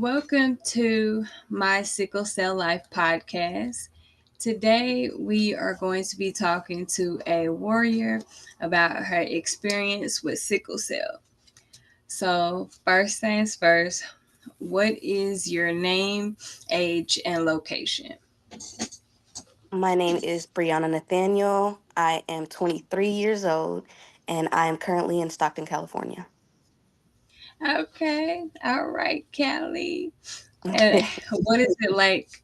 Welcome to my Sickle Cell Life podcast. Today, we are going to be talking to a warrior about her experience with sickle cell. So, first things first, what is your name, age, and location? My name is Briana Nathaniel. I am 23 years old and I am currently in Stockton, California. Okay, all right, Callie. And what is it like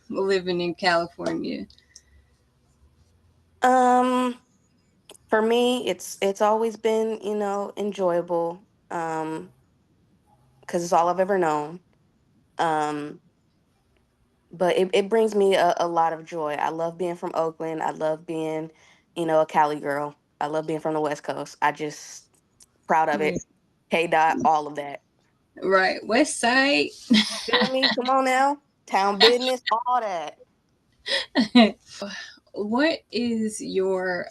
living in California? um for me it's always been, enjoyable cuz it's all I've ever known. Um but it brings me a lot of joy. I love being from Oakland. I love being, a Cali girl. I love being from the West Coast. I just proud of it. K dot all of that. Right, West Side. Feel me? Come on now. Town business, all that. What is your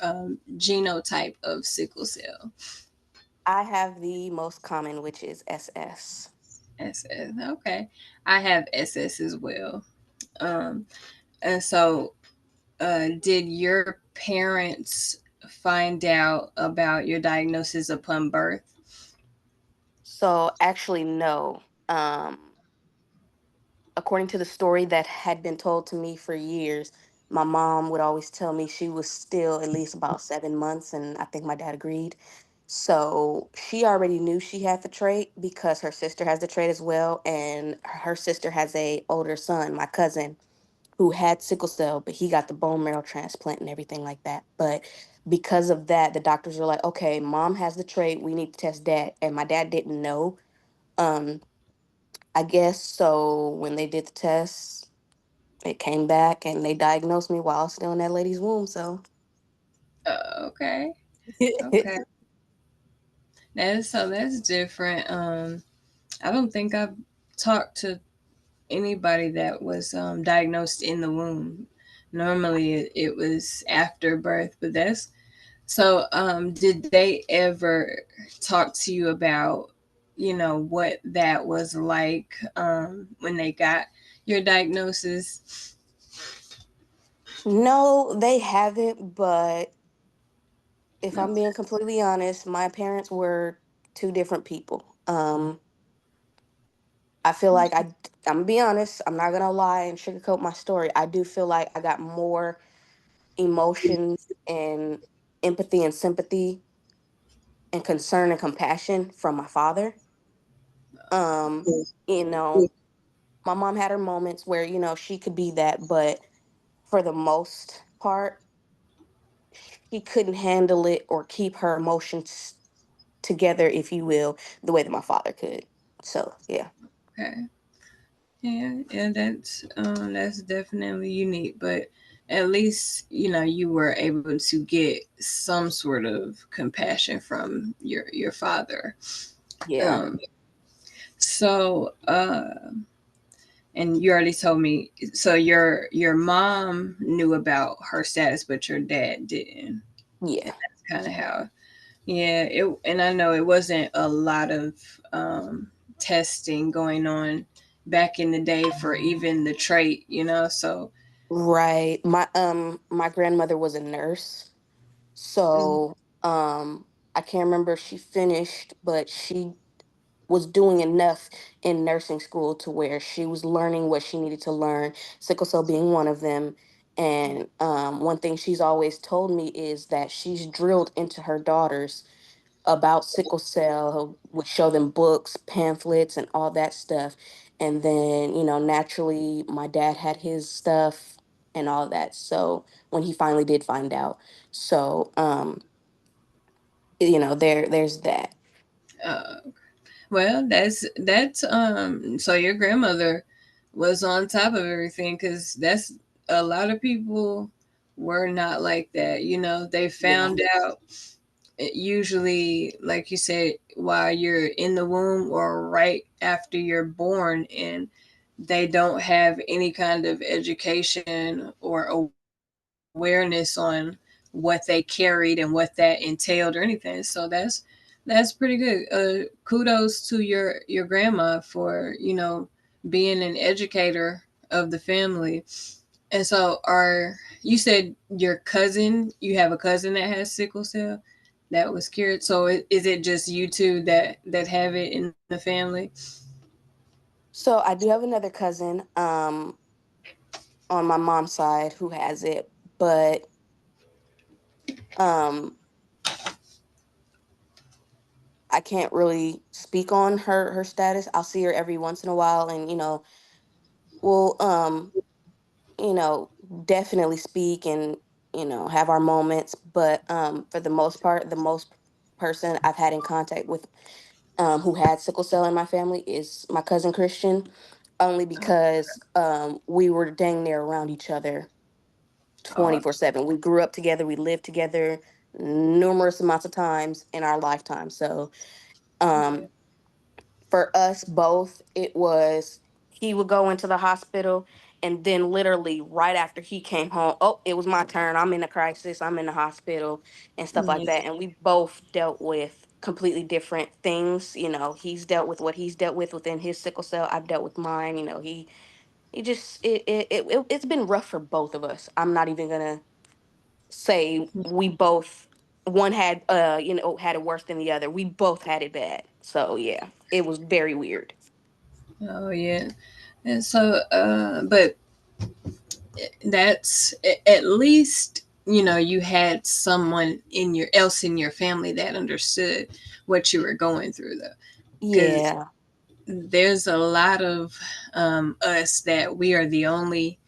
genotype of sickle cell? I have the most common, which is SS. SS. Okay, I have SS as well. Um, and so, did your parents find out about your diagnosis upon birth? So actually, no. According to the story that had been told to me for years, my mom would always tell me she was still at least about 7 months, and I think my dad agreed. So she already knew she had the trait because her sister has the trait as well, and her sister has a older son, my cousin, who had sickle cell, but he got the bone marrow transplant and everything like that. But because of that, the doctors were like, okay, mom has the trait. We need to test dad. And my dad didn't know, um, I guess. So when they did the test, it came back and they diagnosed me while I was still in that lady's womb. So, Okay, okay. That's different. I don't think I've talked to anybody that was diagnosed in the womb. Normally, it was after birth, but that's so. Did they ever talk to you about, what that was like when they got your diagnosis? no, they haven't. But if No. I'm being completely honest, my parents were two different people. I feel like I'm gonna be honest. I'm not gonna lie and sugarcoat my story. I do feel like I got more emotions and empathy and sympathy and concern and compassion from my father. Um, you know, my mom had her moments where she could be that, but for the most part, she couldn't handle it or keep her emotions together, if you will, the way that my father could. So yeah. Okay. Yeah, that's definitely unique, but at least you were able to get some sort of compassion from your father. Yeah. Um, so and you already told me, so your mom knew about her status, but your dad didn't. Yeah. That's kind of how, yeah. And I know it wasn't a lot of testing going on back in the day for even the trait, so. Right. My grandmother was a nurse. Mm. So I can't remember if she finished, but she was doing enough in nursing school to where she was learning what she needed to learn, sickle cell being one of them. And one thing she's always told me is that she's drilled into her daughters about sickle cell, would show them books, pamphlets, and all that stuff. And then, naturally, my dad had his stuff and all that. So when he finally did find out, so there's that. uh, well, so your grandmother was on top of everything, because that's a lot of people were not like that. They Yeah. found out usually, like you said, while you're in the womb or right after you're born, and they don't have any kind of education or awareness on what they carried and what that entailed or anything. So that's That's pretty good. Kudos to your grandma for being an educator of the family. And so, are you said your cousin? You have a cousin that has sickle cell that was cured. So, is it just you two that have it in the family? So I do have another cousin on my mom's side who has it, but um I can't really speak on her status. I'll see her every once in a while, and we'll you know definitely speak and have our moments. But for the most part, the most person I've had in contact with who had sickle cell in my family is my cousin Christian, only Oh, because we were dang near around each other oh, 24/7. We grew up together, we lived together numerous amounts of times in our lifetime. So yeah. um for us both, it was he would go into the hospital, and then literally right after he came home, oh, it was my turn. I'm in a crisis. I'm in the hospital and stuff like Yeah. that. And we both dealt with completely different things. He's dealt with what he's dealt with within his sickle cell. I've dealt with mine. He just it's been rough for both of us. I'm not even gonna say we both one had it worse than the other. We both had it bad. So yeah, it was very weird. Oh, yeah. And so, but that's at least you had someone in your family that understood what you were going through, though, because Yeah. there's a lot of us that we are the only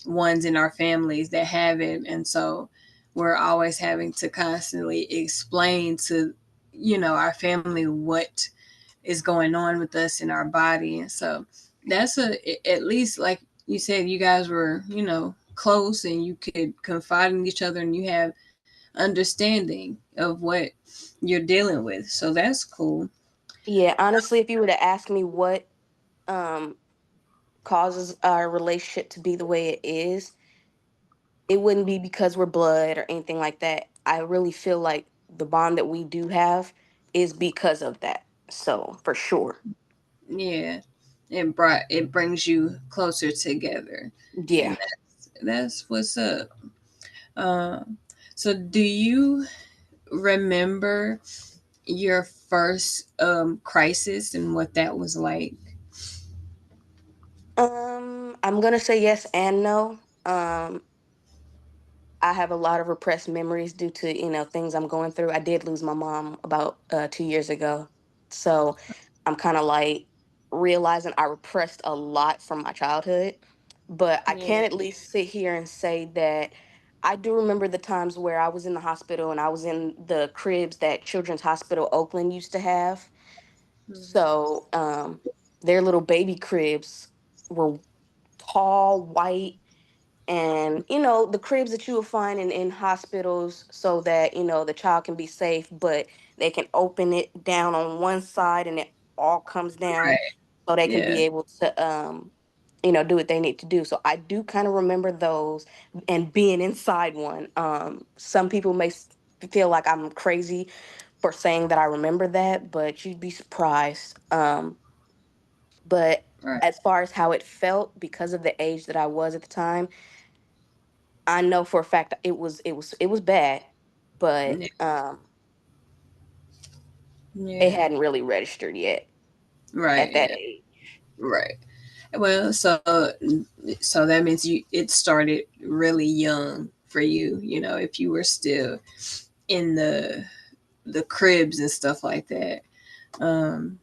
ones in our families that have it, and so we're always having to constantly explain to our family what is going on with us in our body. And so that's at least, like you said, you guys were close and you could confide in each other and you have understanding of what you're dealing with. So that's cool. Yeah, honestly, if you were to ask me what um causes our relationship to be the way it is, it wouldn't be because we're blood or anything like that. I really feel like the bond that we do have is because of that. So, for sure. Yeah, it brings you closer together, Yeah. and that's what's up. uh, so do you remember your first crisis and what that was like? I'm going to say yes and no. I have a lot of repressed memories due to, things I'm going through. I did lose my mom about 2 years ago. So I'm kind of like realizing I repressed a lot from my childhood. But I Yeah. can at least sit here and say that I do remember the times where I was in the hospital and I was in the cribs that Children's Hospital Oakland used to have. So their little baby cribs were tall, white, and the cribs that you will find in hospitals so that the child can be safe, but they can open it down on one side and it all comes down Right. so they can Yeah. be able to do what they need to do. So I do kind of remember those and being inside one. Some people may feel like I'm crazy for saying that I remember that, but you'd be surprised. But Right. as far as how it felt, because of the age that I was at the time, I know for a fact it was bad, but Yeah. it Yeah. hadn't really registered yet Right. at that Yeah. age. Right. Well, so that means it started really young for you, if you were still in the cribs and stuff like that. Um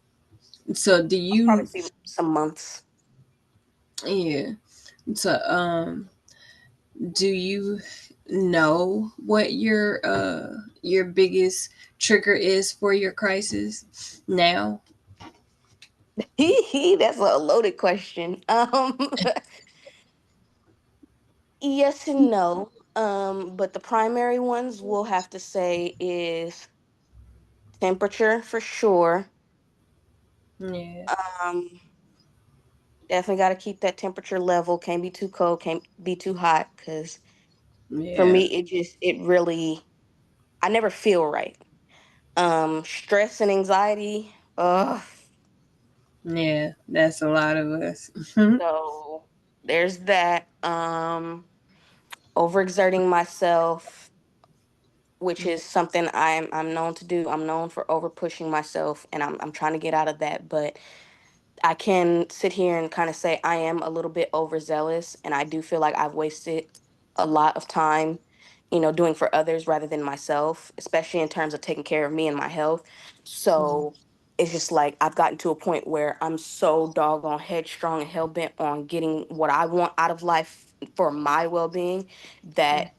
so do you Probably see some months. yeah. So do you know what your biggest trigger is for your crisis now? That's a loaded question. Yes and no. But the primary ones we'll have to say is temperature for sure. Yeah. Um, Definitely got to keep that temperature level. Can't be too cold. Can't be too hot. Cause for Yeah. me, it really, I never feel right. Stress and anxiety. Yeah, that's a lot of us. So there's that. Overexerting myself, which is something I'm known to do. I'm known for over pushing myself, and I'm trying to get out of that. But I can sit here and kind of say I am a little bit overzealous, and I do feel like I've wasted a lot of time, doing for others rather than myself, especially in terms of taking care of me and my health. Mhm. So it's just like I've gotten to a point where I'm so doggone headstrong and hell bent on getting what I want out of life for my well being that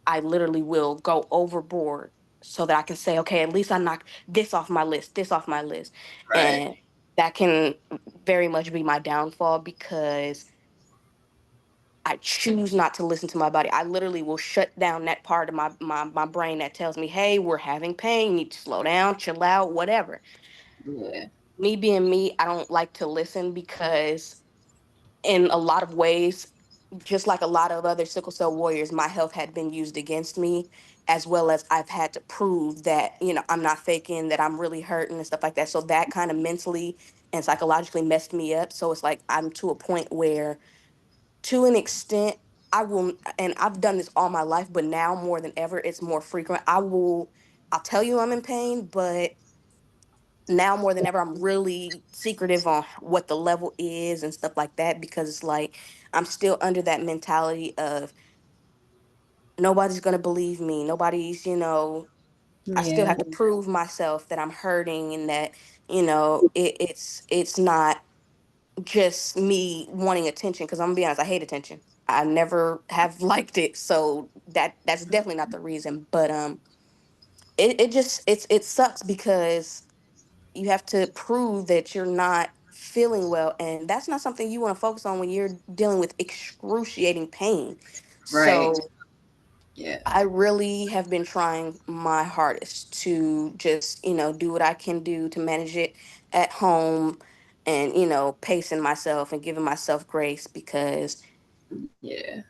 I literally will go overboard so that I can say, okay, at least I knocked this off my list, this off my list. Right. And that can very much be my downfall because I choose not to listen to my body. I literally will shut down that part of my brain that tells me, hey, we're having pain, you need to slow down, chill out, whatever. Yeah. Me being me, I don't like to listen because in a lot of ways, just like a lot of other sickle cell warriors, my health had been used against me, as well as I've had to prove that, I'm not faking, that I'm really hurting and stuff like that. So that kind of mentally and psychologically messed me up. So it's like I'm to a point where, to an extent, I will, and I've done this all my life, but now more than ever, it's more frequent. I'll tell you I'm in pain, but now more than ever I'm really secretive on what the level is and stuff like that because it's like I'm still under that mentality of nobody's going to believe me, nobody's, I still Yeah. have to prove myself that I'm hurting and that it's not just me wanting attention because I'm gonna be honest, I hate attention. I never have liked it, so that's definitely not the reason. But it just it sucks because you have to prove that you're not feeling well, and that's not something you want to focus on when you're dealing with excruciating pain. Right. So Yeah. I really have been trying my hardest to just, do what I can do to manage it at home and, pacing myself and giving myself grace because Yeah.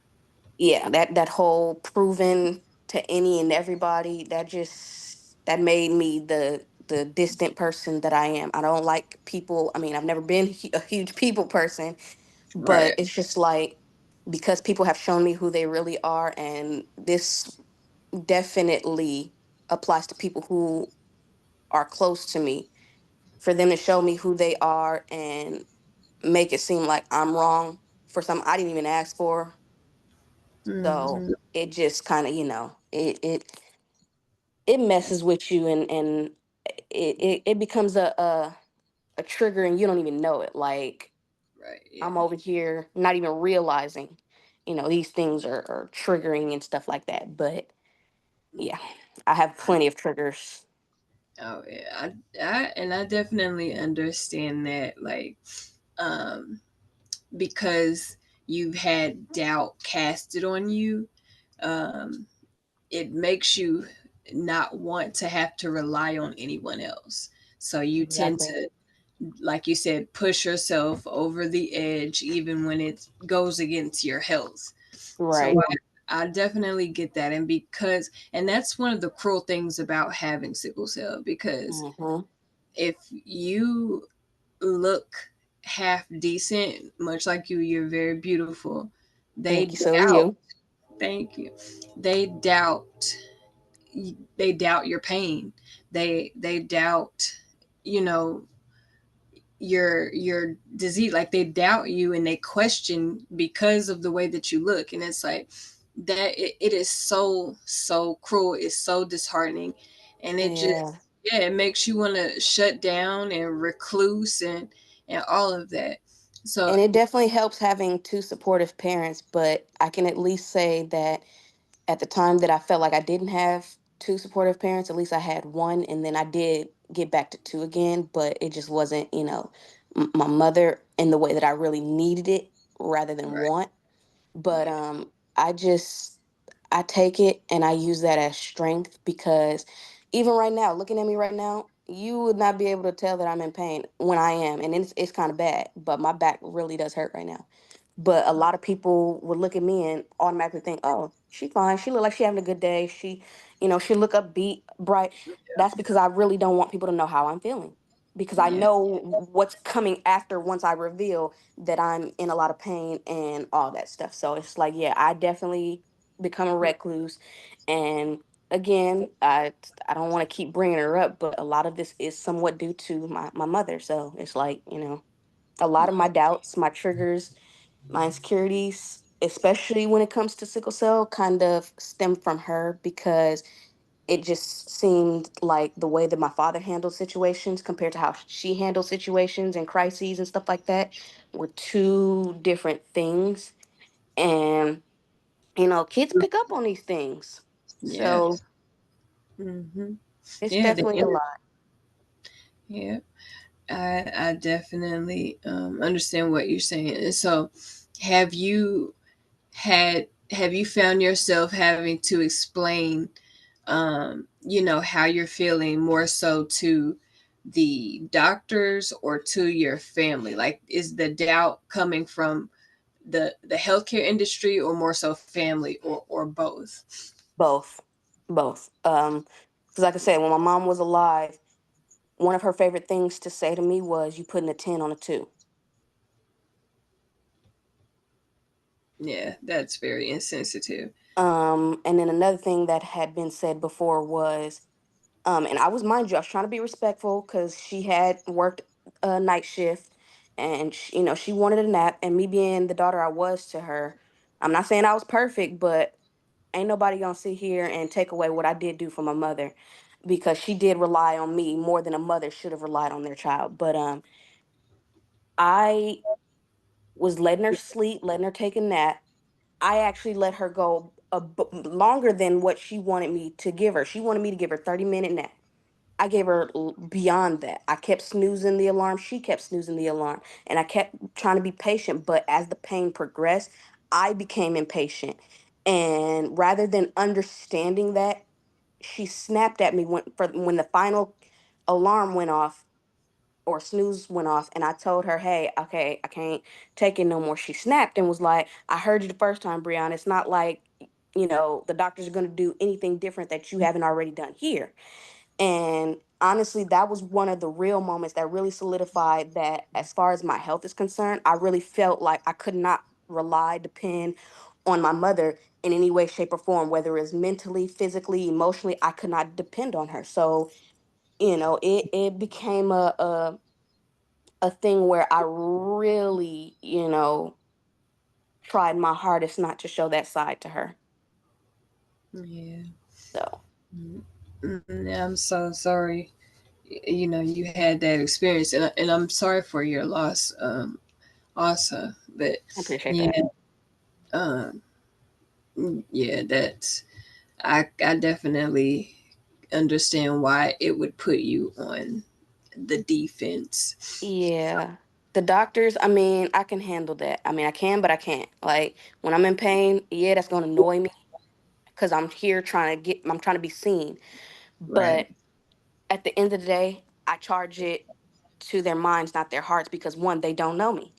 yeah, that whole proving to any and everybody, that made me the distant person that I am. I don't like people. I mean, I've never been a huge people person, but Right. it's just like because people have shown me who they really are, and this definitely applies to people who are close to me, for them to show me who they are and make it seem like I'm wrong for something I didn't even ask for. So Hmm. it just kind of, it messes with you, and it becomes a trigger and you don't even know it. Like Right. I'm Yeah. over here not even realizing, these things are triggering and stuff like that. But yeah, I have plenty of triggers. Oh yeah. I definitely understand that. Like, um, because you've had doubt casted on you, um, it makes you not want to have to rely on anyone else. So you tend Exactly. to, like you said, push yourself over the edge even when it goes against your health. So Right. I definitely get that. And that's one of the cruel things about having sickle cell, because Hmm. if you look half decent, much like you're very beautiful, they Thank you. So are doubt, you. thank you, they doubt, they doubt your pain. They doubt, you know, your disease. Like, they doubt you and they question because of the way that you look. And it's like that, it is so cruel, it's so disheartening. And it Yeah. just, yeah, it makes you want to shut down and recluse and all of that. So And it definitely helps having two supportive parents, but I can at least say that at the time that I felt like I didn't have two supportive parents, at least I had one, and then I did get back to two again, but it just wasn't, my mother in the way that I really needed it rather than right. want. But Yeah. I just I take it and I use that as strength because even right now, looking at me right now, you would not be able to tell that I'm in pain when I am, and it's kind of bad. But my back really does hurt right now. But a lot of people would look at me and automatically think, "Oh, she fine. She look like she having a good day. She look upbeat, bright." That's because I really don't want people to know how I'm feeling, because I Yeah. know what's coming after once I reveal that I'm in a lot of pain and all that stuff. So it's like, yeah, I definitely become a recluse, and again, I don't want to keep bringing her up, but a lot of this is somewhat due to my mother. So it's like, a lot of my Yeah. doubts, my triggers, my insecurities, especially when it comes to sickle cell, kind of stem from her, because it just seemed like the way that my father handled situations compared to how she handled situations and crises and stuff like that were two different things. And, kids pick up on these things. Yeah. So Hmm. it's Yeah. definitely a lot. Yeah. I definitely understand what you're saying. And so, have you have you found yourself having to explain, how you're feeling more so to the doctors or to your family? Like, is the doubt coming from the healthcare industry or more so family or both? Both. Both. Because like I said, when my mom was alive, one of her favorite things to say to me was, "You putting a 10 on a 2." Yeah, that's very insensitive. And then another thing that had been said before was, and I was, mind you, I was trying to be respectful because she had worked a night shift, and she wanted a nap. And me being the daughter I was to her, I'm not saying I was perfect, but ain't nobody gonna sit here and take away what I did do for my mother, because she did rely on me more than a mother should have relied on their child. But I was letting her sleep, letting her take a nap. I actually let her go longer than what she wanted me to give her. She wanted me to give her 30-minute nap. I gave her beyond that. I kept snoozing the alarm. She kept snoozing the alarm. And I kept trying to be patient. But as the pain progressed, I became impatient. And rather than understanding that, she snapped at me when the final alarm went off, or snooze went off, and I told her, "Hey, okay, I can't take it no more." She snapped and was like, "I heard you the first time, Brianna. It's not like, the doctors are going to do anything different that you haven't already done here." And honestly, that was one of the real moments that really solidified that, as far as my health is concerned, I really felt like I could not depend on my mother in any way, shape, or form, whether it's mentally, physically, emotionally. I could not depend on her. So, it became a thing where I really, tried my hardest not to show that side to her. Yeah. So Yeah, I'm so sorry. You had that experience, and I'm sorry for your loss, also. But I appreciate yeah, that. um, yeah, I definitely understand why it would put you on the defense. Yeah. The doctors, I mean, I can handle that. I mean, I can, but I can't. Like, when I'm in pain, yeah, that's going to annoy me because I'm trying to be seen. Right. But at the end of the day, I charge it to their minds, not their hearts, because one, they don't know me.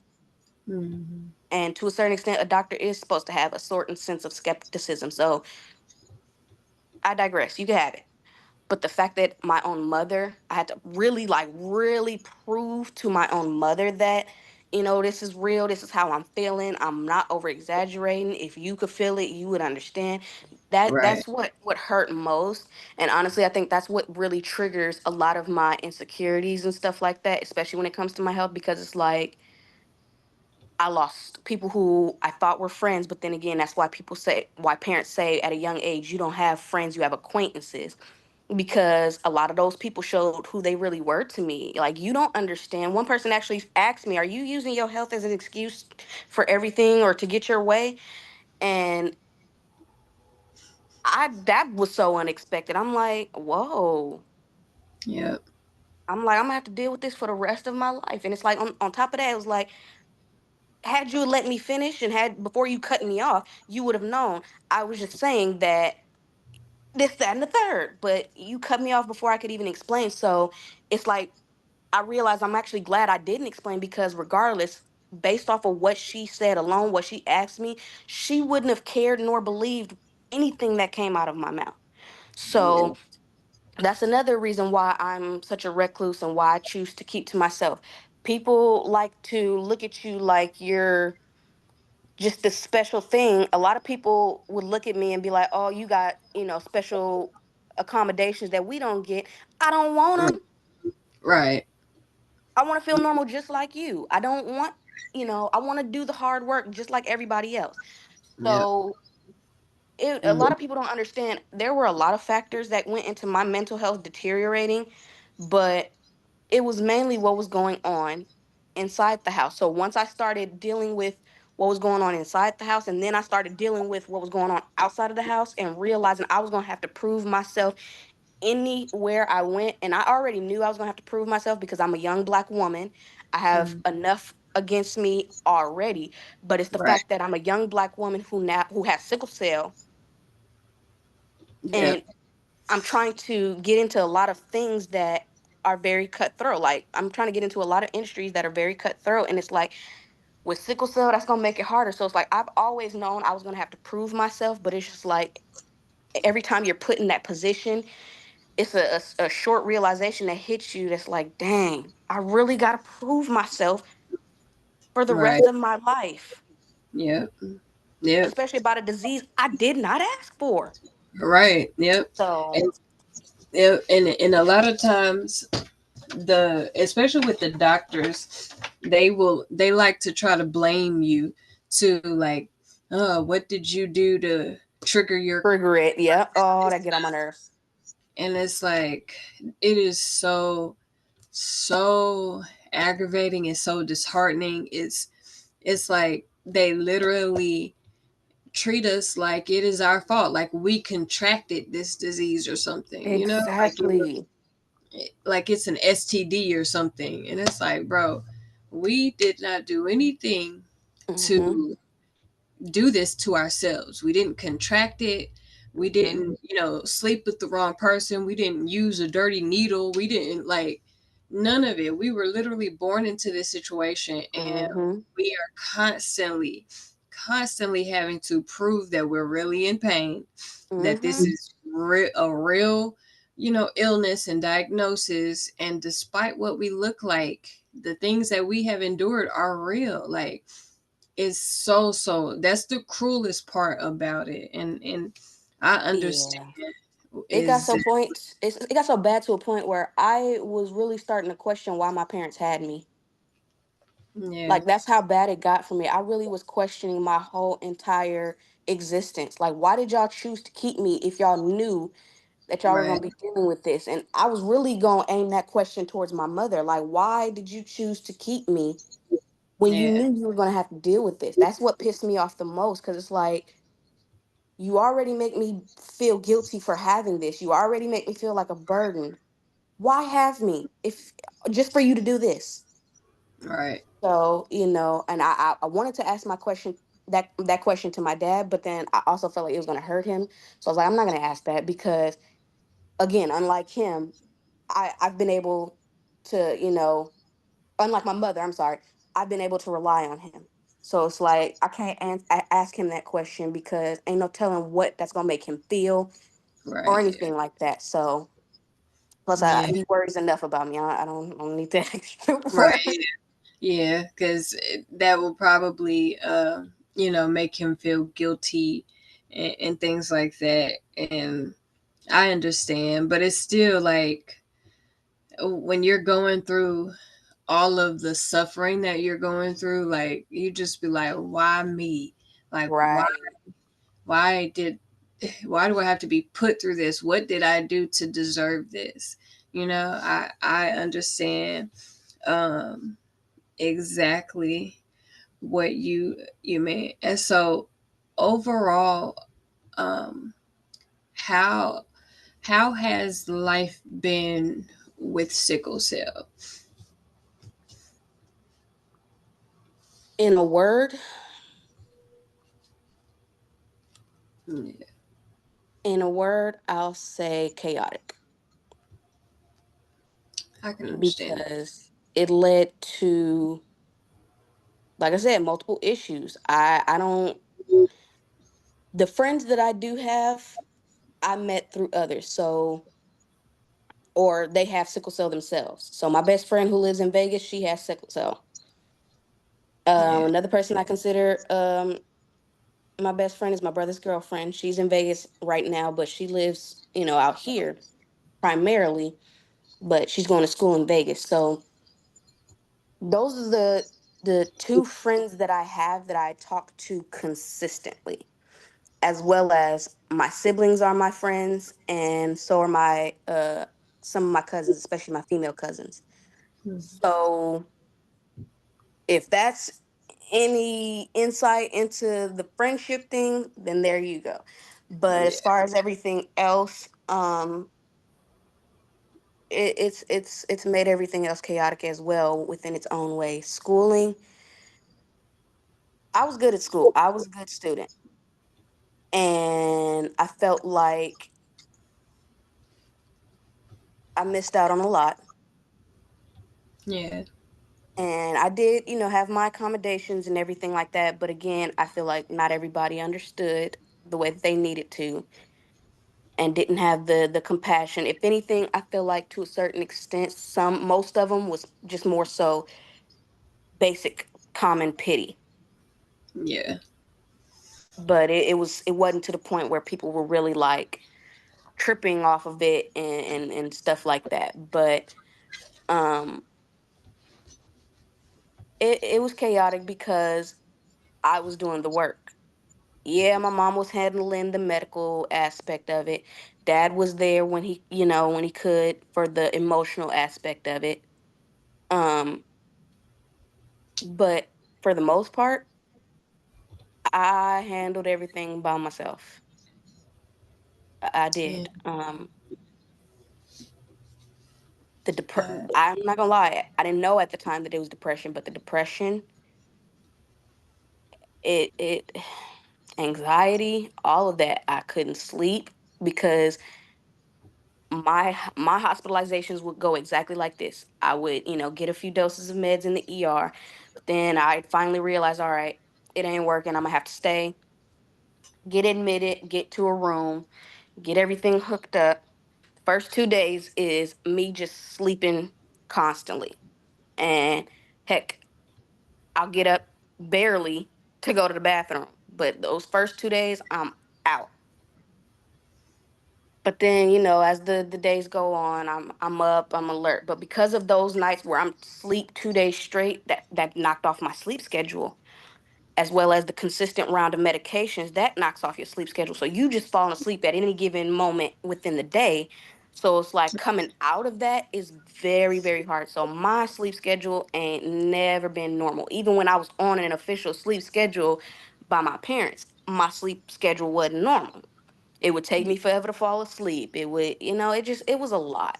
Hmm. And to a certain extent, a doctor is supposed to have a certain sense of skepticism. So I digress. You can have it. But the fact that my own mother, I had to really, like, really prove to my own mother that, this is real, this is how I'm feeling, I'm not over exaggerating. If you could feel it, you would understand. Right. That's what hurt most. And honestly, I think that's what really triggers a lot of my insecurities and stuff like that, especially when it comes to my health, because it's like I lost people who I thought were friends. But then again, that's why parents say at a young age, you don't have friends, you have acquaintances, because a lot of those people showed who they really were to me. Like, you don't understand. One person actually asked me, "Are you using your health as an excuse for everything or to get your way?" And that was so unexpected. I'm like, whoa. Yep. I'm like, I'm gonna have to deal with this for the rest of my life. And it's like, on top of that, it was like, had you let me finish and had before you cut me off, you would have known I was just saying that this, that, and the third. But you cut me off before I could even explain. So it's like, I realized I'm actually glad I didn't explain, because regardless, based off of what she said alone, what she asked me, she wouldn't have cared nor believed anything that came out of my mouth. Yeah. So that's another reason why I'm such a recluse and why I choose to keep to myself. People like to look at you like you're just this special thing. A lot of people would look at me and be like, "Oh, you got, special accommodations that we don't get." I don't want Mm. them. Right. I want to feel normal just like you. I don't want, I want to do the hard work just like everybody else. Yep. So, a Mm. lot of people don't understand. There were a lot of factors that went into my mental health deteriorating, but it was mainly what was going on inside the house. So once I started dealing with what was going on inside the house, and then I started dealing with what was going on outside of the house, and realizing I was going to have to prove myself anywhere I went. And I already knew I was going to have to prove myself because I'm a young Black woman. I have Mm. enough against me already, but it's the Right. fact that I'm a young Black woman who has sickle cell, Yep. and I'm trying to get into a lot of things that are very cutthroat. Like, I'm trying to get into a lot of industries that are very cutthroat. And it's like, with sickle cell, that's gonna make it harder. So it's like, I've always known I was gonna have to prove myself, but it's just like every time you're put in that position, it's a short realization that hits you that's like, dang, I really gotta prove myself for the Right. rest of my life. Yep. Yep. Especially about a disease I did not ask for. Right. Yep. So And yep. And a lot of times especially with the doctors, they like to try to blame you to like, oh, what did you do to trigger your, regret, yeah. Oh, that get on my nerves. and it's like it is so aggravating and so disheartening. It's like they literally treat us like it is our fault, like we contracted this disease or something, Exactly. like it's an STD or something. And it's like, bro, we did not do anything Mm-hmm. to do this to ourselves. We didn't contract it. We Mm-hmm. didn't, sleep with the wrong person. We didn't use a dirty needle. We didn't like none of it. We were literally born into this situation, and Mm-hmm. we are constantly having to prove that we're really in pain, that this Mm-hmm. is a real, illness and diagnosis. And despite what we look like, the things that we have endured are real. Like, it's so that's the cruelest part about it. And I understand Yeah. It got is so point. It got so bad to a point where I was really starting to question why my parents had me. yeah, Like, that's how bad it got for me. I really was questioning my whole entire existence. Like, why did y'all choose to keep me if y'all knew that y'all were right, gonna be dealing with this? And I was really gonna aim that question towards my mother. Like, why did you choose to keep me when you yeah, knew you were gonna have to deal with this? That's what pissed me off the most, because it's like, you already make me feel guilty for having this. You already make me feel like a burden. Why have me if just for you to do this? right, So, and I wanted to ask my question, that question to my dad, but then I also felt like it was gonna hurt him. So I was like, I'm not gonna ask that because, again, unlike him, I've been able to, unlike my mother, I'm sorry, I've been able to rely on him. So it's like I can't ask him that question because ain't no telling what that's gonna make him feel or right, anything like that. So plus, yeah, he worries enough about me. I don't need that extra right, worry. yeah, because that will probably make him feel guilty, and things like that. And I understand, but it's still like when you're going through all of the suffering that you're going through, like you just be like, why me? Like, Right. why did why do I have to be put through this? What did I do to deserve this? I understand um exactly what you mean. And so overall, um how how has life been with sickle cell? In a word, Yeah, I'll say chaotic, I can understand that. because it led to like I said, multiple issues. I don't, the friends that I do have, I met through others. So, or they have sickle cell themselves. So my best friend who lives in Vegas, she has sickle cell. Yeah. Another person I consider my best friend is my brother's girlfriend. She's in Vegas right now, but she lives, out here primarily, but she's going to school in Vegas. So those are the two friends that I have that I talk to consistently, as well as my siblings are my friends, and so are my some of my cousins, especially my female cousins. Hmm. So if that's any insight into the friendship thing, then there you go. But Yeah. as far as everything else, it's made everything else chaotic as well within its own way. Schooling, I was good at school. I was a good student, and I felt like I missed out on a lot. Yeah. And I did, have my accommodations and everything like that. But again, I feel like not everybody understood the way that they needed to, and didn't have the compassion. If anything, I feel like to a certain extent, most of them was just more so basic common pity. Yeah. But it wasn't to the point where people were really like tripping off of it and stuff like that. But um it was chaotic because I was doing the work. Yeah, my mom was handling the medical aspect of it. Dad was there when when he could for the emotional aspect of it. Um, but for the most part, I handled everything by myself. I Yeah. did. Uh, I'm not gonna lie, I didn't know at the time that it was depression, but the depression, it anxiety, all of that, I couldn't sleep because my hospitalizations would go exactly like this. I would, get a few doses of meds in the ER, but then I finally realized, all right, it ain't working. I'm gonna have to stay, get admitted, get to a room, get everything hooked up. First 2 days is me just sleeping constantly. And heck, I'll get up barely to go to the bathroom. But those first 2 days, I'm out. But then, as the days go on, I'm up, I'm alert. But because of those nights where I'm sleep 2 days straight, that knocked off my sleep schedule, as well as the consistent round of medications, that knocks off your sleep schedule. So you just falling asleep at any given moment within the day. So it's like coming out of that is very, very hard. So my sleep schedule ain't never been normal. Even when I was on an official sleep schedule by my parents, my sleep schedule wasn't normal. It would take me forever to fall asleep. It would, it was a lot.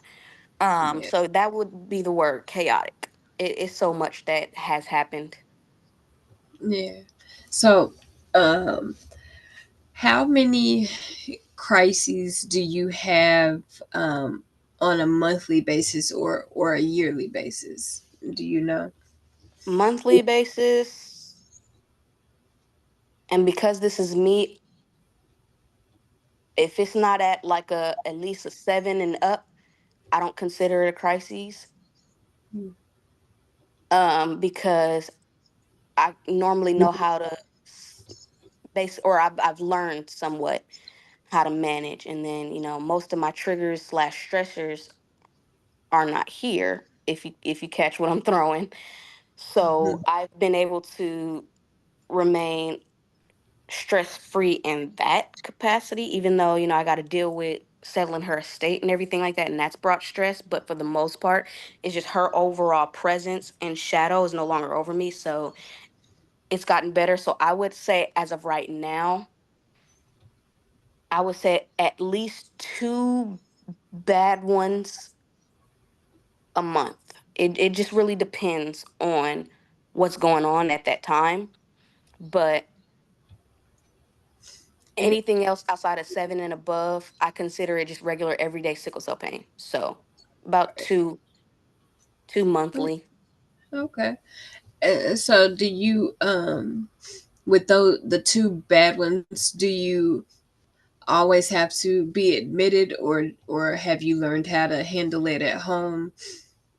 yeah. So that would be the word chaotic. It's so much that has happened. Yeah. So, um, how many crises do you have um, on a monthly basis or a yearly basis? Do you know? Monthly basis, and because this is me, if it's not at like a at least a 7 and up, I don't consider it a crisis. Mm. Because I normally know how to base, or I've learned somewhat how to manage, and then most of my triggers slash stressors are not here, if you catch what I'm throwing. So Mhm. I've been able to remain stress free in that capacity, even though, I got to deal with settling her estate and everything like that. And that's brought stress. But for the most part, it's just her overall presence and shadow is no longer over me. So it's gotten better. So I would say, as of right now, I would say at least two bad ones a month. It just really depends on what's going on at that time. But Yeah. anything else outside of 7 and above, I consider it just regular everyday sickle cell pain. So about two Oh, monthly. okay. So do you with those the two bad ones, do you always have to be admitted, or have you learned how to handle it at home,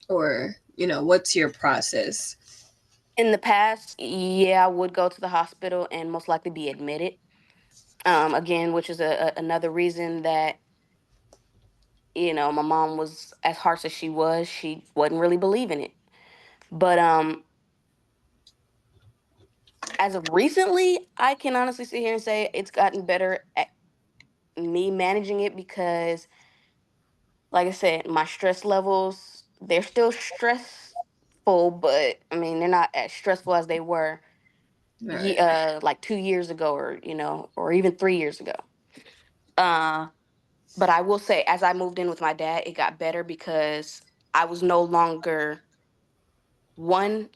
or what's your process? In the past, yeah, I would go to the hospital and most likely be admitted. Again, which is another reason that my mom was as harsh as she was. She wasn't really believing it. But as of recently, I can honestly sit here and say it's gotten better at me managing it because, like I said, my stress levels, they're still stressful, but I mean, they're not as stressful as they were All right. like 2 years ago, or or even 3 years ago. Uh, but I will say, as I moved in with my dad, it got better because I was no longer one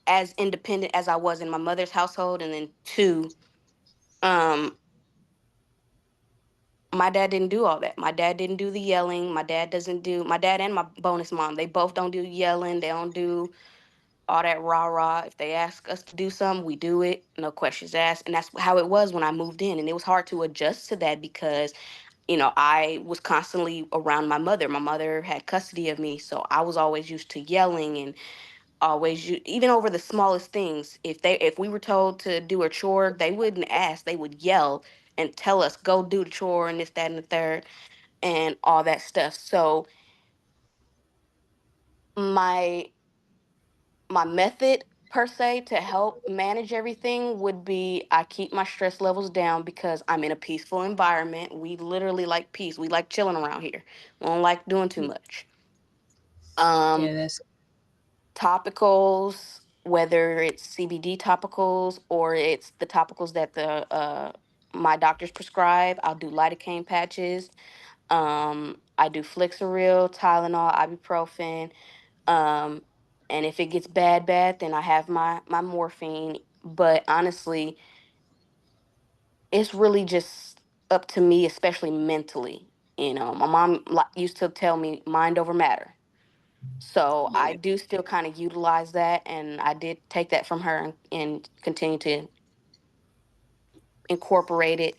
as independent as I was in my mother's household, and then two, um, my dad didn't do all that. My dad didn't do the yelling. My dad and my bonus mom, they both don't do yelling. They don't do all that rah rah. If they ask us to do something, we do it, no questions asked. And that's how it was when I moved in. And it was hard to adjust to that because, I was constantly around my mother. My mother had custody of me. So I was always used to yelling and always, even over the smallest things. If we were told to do a chore, they wouldn't ask. They would yell and tell us, go do the chore and this, that, and the third and all that stuff. So my my method per se to help manage everything would be I keep my stress levels down because I'm in a peaceful environment. We literally like peace. We like chilling around here. We don't like doing too much. Yeah, Um, that's Topicals, whether it's CBD topicals or it's the topicals that the my doctors prescribe. I'll do lidocaine patches. I do Flixeril, Tylenol, ibuprofen. Um, and if it gets bad, then I have my morphine. But honestly, it's really just up to me, especially mentally. My mom used to tell me mind over matter. So I yeah. do still kind of utilize that, and I did take that from her and continue to incorporate it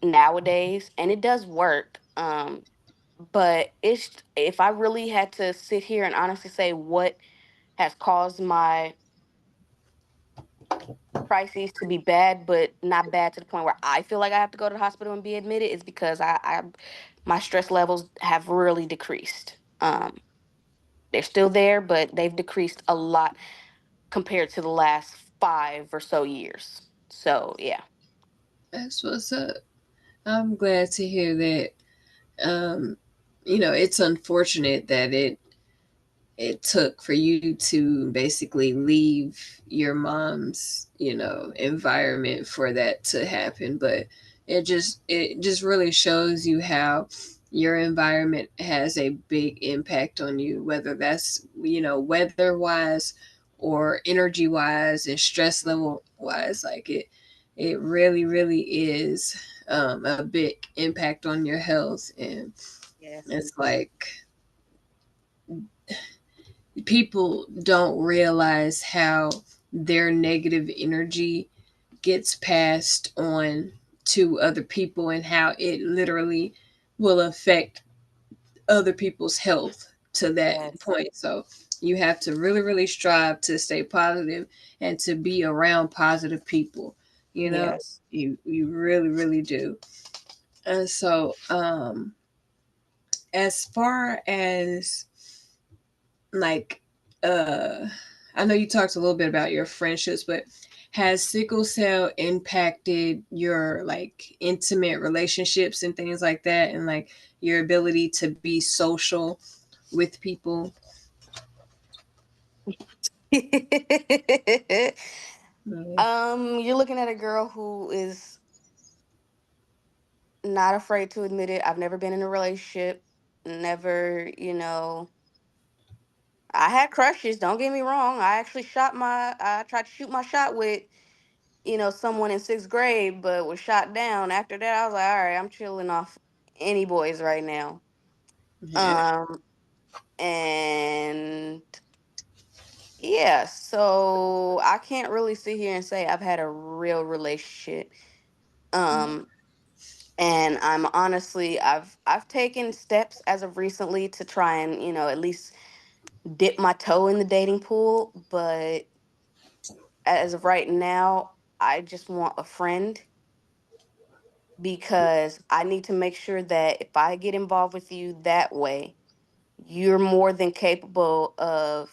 nowadays, and it does work. But if I really had to sit here and honestly say what has caused my crises to be bad, but not bad to the point where I feel like I have to go to the hospital and be admitted, is because I my stress levels have really decreased. They're still there, but they've decreased a lot compared to the last 5 or so years. So yeah. That's what's up. I'm glad to hear that. um it's unfortunate that it took for you to basically leave your mom's environment for that to happen, but it just really shows you how your environment has a big impact on you, whether that's weather wise or energy wise and stress level wise. Like it really is a big impact on your health. And Yes. it's like people don't realize how their negative energy gets passed on to other people and how it literally will affect other people's health to that Yes. point. So you have to really strive to stay positive and to be around positive people. You know, Yes. you really do. And so as far as like uh I know you talked a little bit about your friendships, but has sickle cell impacted your like intimate relationships and things like that, and like your ability to be social with people? Mm. You're looking at a girl who is not afraid to admit it. I've never been in a relationship. Never, I had crushes, don't get me wrong. I tried to shoot my shot with, someone in 6th grade, but was shot down. After that, I was like, all right, I'm chilling off any boys right now. Yeah. Um, and Yeah, so I can't really sit here and say I've had a real relationship. Um and I'm honestly I've taken steps as of recently to try and, at least dip my toe in the dating pool, but as of right now, I just want a friend because I need to make sure that if I get involved with you that way, you're more than capable of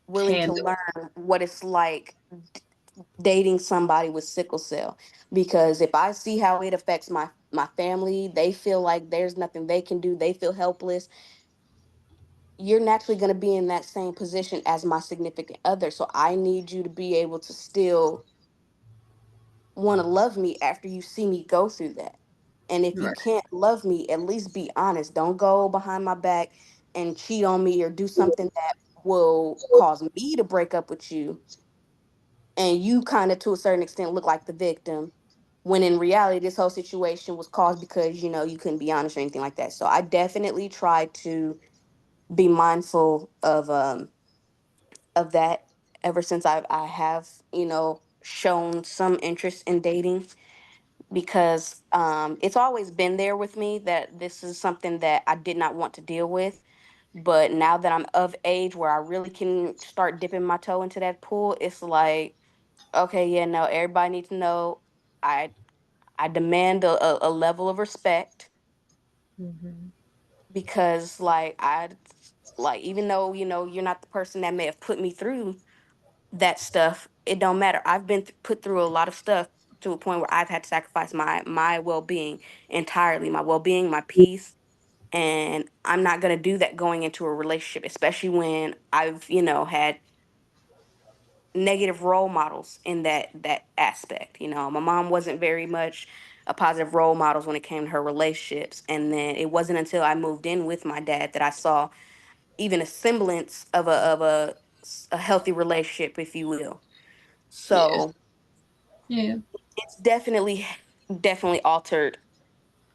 willing to Handle. learn what it's like dating somebody with sickle cell. Because if I see how it affects my family, they feel like there's nothing they can do, they feel helpless, you're naturally going to be in that same position as my significant other. So I need you to be able to still want to love me after you see me go through that. And if you Right. can't love me, at least be honest. Don't go behind my back and cheat on me or do something that will cause me to break up with you, and you kind of to a certain extent look like the victim, when in reality this whole situation was caused because you couldn't be honest or anything like that. So I definitely try to be mindful of that ever since I have shown some interest in dating, because it's always been there with me that this is something that I did not want to deal with. But now that I'm of age where I really can start dipping my toe into that pool, it's like, okay, yeah, no, everybody needs to know I I demand a level of respect, Hmm. because like even though you're not the person that may have put me through that stuff, it don't matter. I've been put through a lot of stuff to a point where I've had to sacrifice my well-being entirely, my well-being, my peace, and I'm not going to do that going into a relationship, especially when I've had negative role models in that aspect. My mom wasn't very much a positive role models when it came to her relationships, and then it wasn't until I moved in with my dad that I saw even a semblance of a healthy relationship, if you will. Yeah. So Yeah. it's definitely altered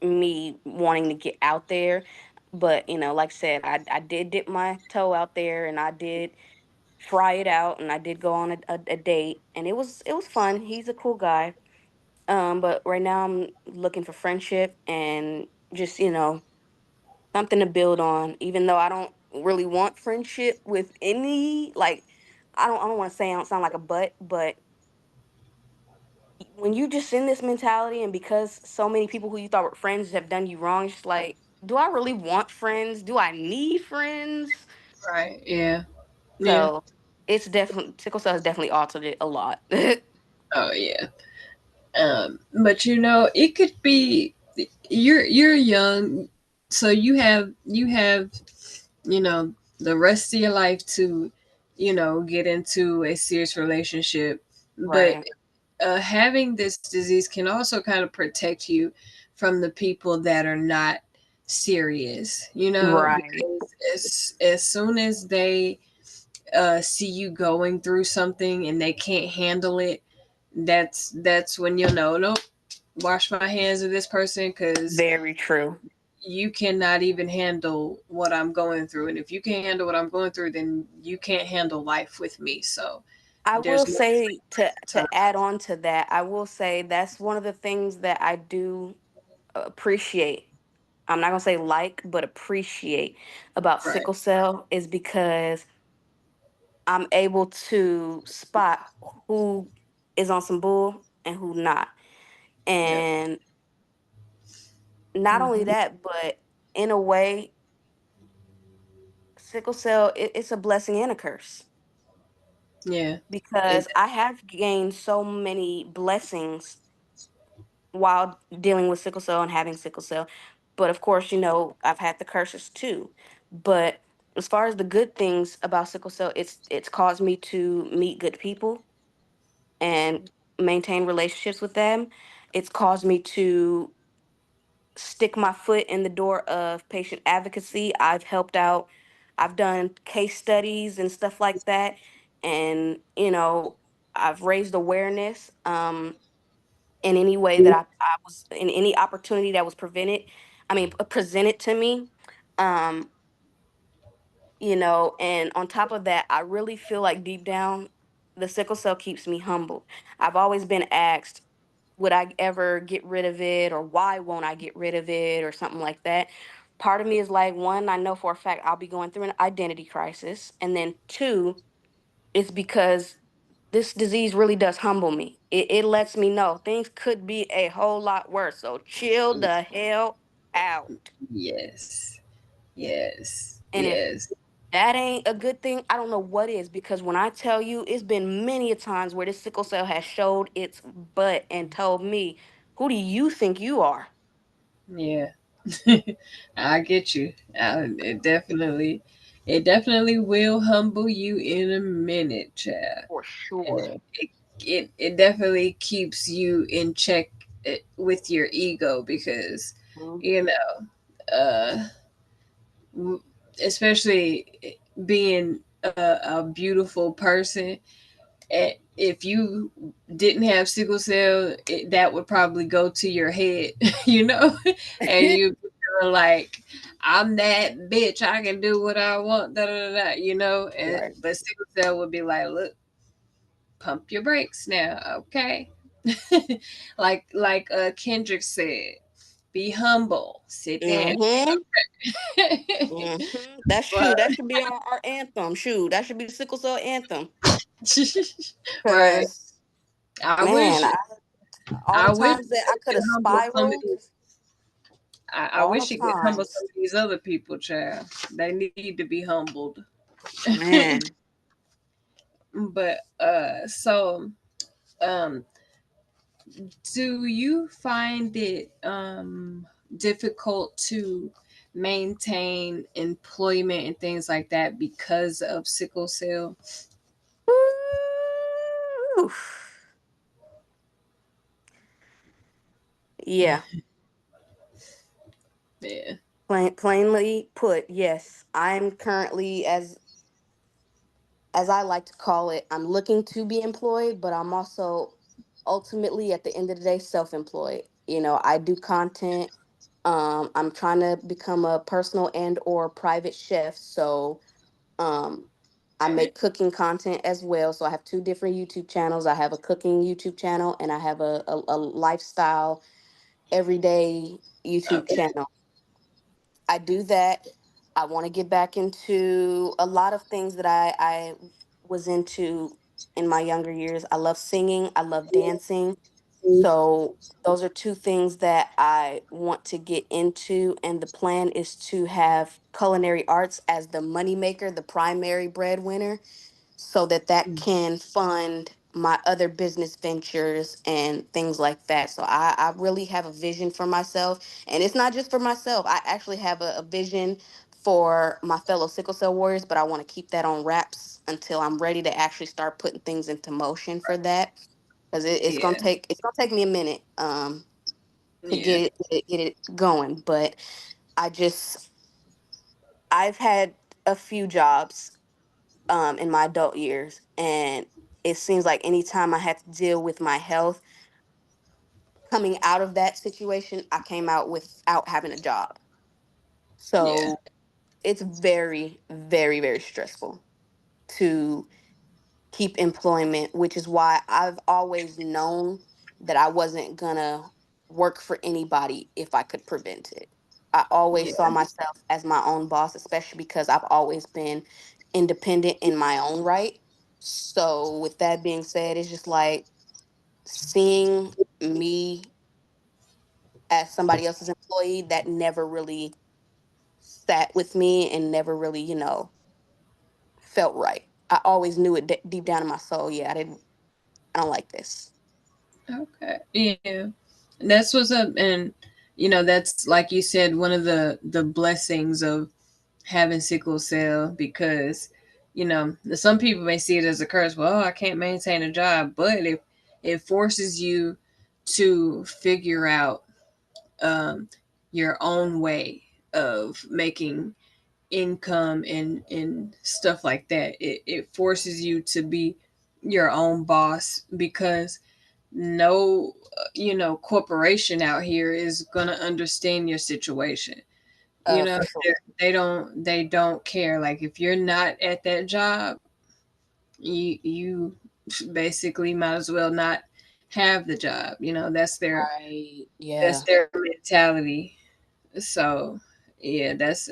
me wanting to get out there. But like I said, I did dip my toe out there, and I did try it out, and I did go on a date, and it was fun. He's a cool guy. But right now I'm looking for friendship and just something to build on. Even though I don't really want friendship with any, like, I don't want to say I don't sound like a but when you just in this mentality, and because so many people who you thought were friends have done you wrong, it's just like, do I really want friends? Do I need friends? Right. Yeah. Yeah. So it's definitely, sickle cell has definitely altered it a lot. Oh yeah. But it could be you're young, so you have you know the rest of your life to get into a serious relationship. But Right. having this disease can also kind of protect you from the people that are not serious, Right. because as soon as they see you going through something and they can't handle it, that's when you'll know, nope, wash my hands of this person, because Very true. you cannot even handle what I'm going through. And if you can't handle what I'm going through, then you can't handle life with me. So I will there's no say, time. to add on to that, I will say that's one of the things that I do appreciate. I'm not gonna say like, but appreciate about Right. sickle cell, is because I'm able to spot who is on some bull and who not. Yep. And not only Hmm. that, but in a way, sickle cell, it's a blessing and a curse, Yeah. It, because I have gained so many blessings while dealing with sickle cell and having sickle cell. But of course, I've had the curses too. But as far as the good things about sickle cell, it's caused me to meet good people and maintain relationships with them. It's caused me to stick my foot in the door of patient advocacy. I've helped out, I've done case studies and stuff like that. And, I've raised awareness in any way that I was, in any opportunity that was presented to me. Um, And on top of that, I really feel like deep down, the sickle cell keeps me humble. I've always been asked, would I ever get rid of it, or why won't I get rid of it, or something like that. Part of me is like, one, I know for a fact I'll be going through an identity crisis. And then two, it's because this disease really does humble me. It lets me know things could be a whole lot worse. So chill the hell out. Yes. Yes. And if Yes. that ain't a good thing, I don't know what is, because when I tell you, it's been many a times where this sickle cell has showed its butt and told me, who do you think you are? Yeah. I get you. It definitely will humble you in a minute, child. For And sure. it definitely keeps you in check with your ego because, Mhm. you know, w- especially being a beautiful person. If you didn't have sickle cell, that would probably go to your head, you know, and you feel like I'm that bitch. I can do what I want, da da da, da, you know. And Right. but sickle cell would be like, look, pump your brakes now, okay? like Kendrick said, be humble, sit down. Mm-hmm. but Mm-hmm. That's true. That should be our anthem. Shoot, that should be the sickle cell anthem. right, Because, I man, wish all the I wish times that I it could could have humble some of spiraled, these. I all the wish it could humble some times, of these other people, child. They need to be humbled. man. but so um, do you find it difficult to maintain employment and things like that because of sickle cell? Oof. Yeah, Yeah, plainly put, yes. I'm currently, as I like to call it, I'm looking to be employed, but I'm also ultimately at the end of the day self-employed. I do content. I'm trying to become a personal and or private chef, so um I make cooking content as well. So I have two different YouTube channels. I have a cooking YouTube channel, and I have a lifestyle everyday YouTube okay, channel. I do that. I want to get back into a lot of things that I was into in my younger years. I love singing, I love dancing. So those are two things that I want to get into. And the plan is to have culinary arts as the moneymaker, the primary breadwinner, so that that can fund my other business ventures and things like that. So I really have a vision for myself. And it's not just for myself. I actually have a vision for my fellow sickle cell warriors, but I want to keep that on wraps until I'm ready to actually start putting things into motion for that. Because yeah, it's gonna take me a minute to yeah, get it going. But I just I've had a few jobs in my adult years. And it seems like anytime I had to deal with my health, coming out of that situation, I came out without having a job. yeah, So it's very, very, very stressful to keep employment, which is why I've always known that I wasn't gonna work for anybody if I could prevent it. I always saw yeah, myself as my own boss, especially because I've always been independent in my own right. So, with that being said, it's just like seeing me as somebody else's employee that never really sat with me and never really, felt right. I always knew it deep down in my soul. Yeah, I don't like this. okay, yeah. That's what's up, and that's like you said, one of the blessings of having sickle cell because some people may see it as a curse. Well, I can't maintain a job, but if it forces you to figure out um, your own way of making income and stuff like that. It forces you to be your own boss because no corporation out here is going to understand your situation. You know, For sure. they don't care. Like if you're not at that job, you basically might as well not have the job. You know, Right. that's Yeah. their mentality. So yeah, that's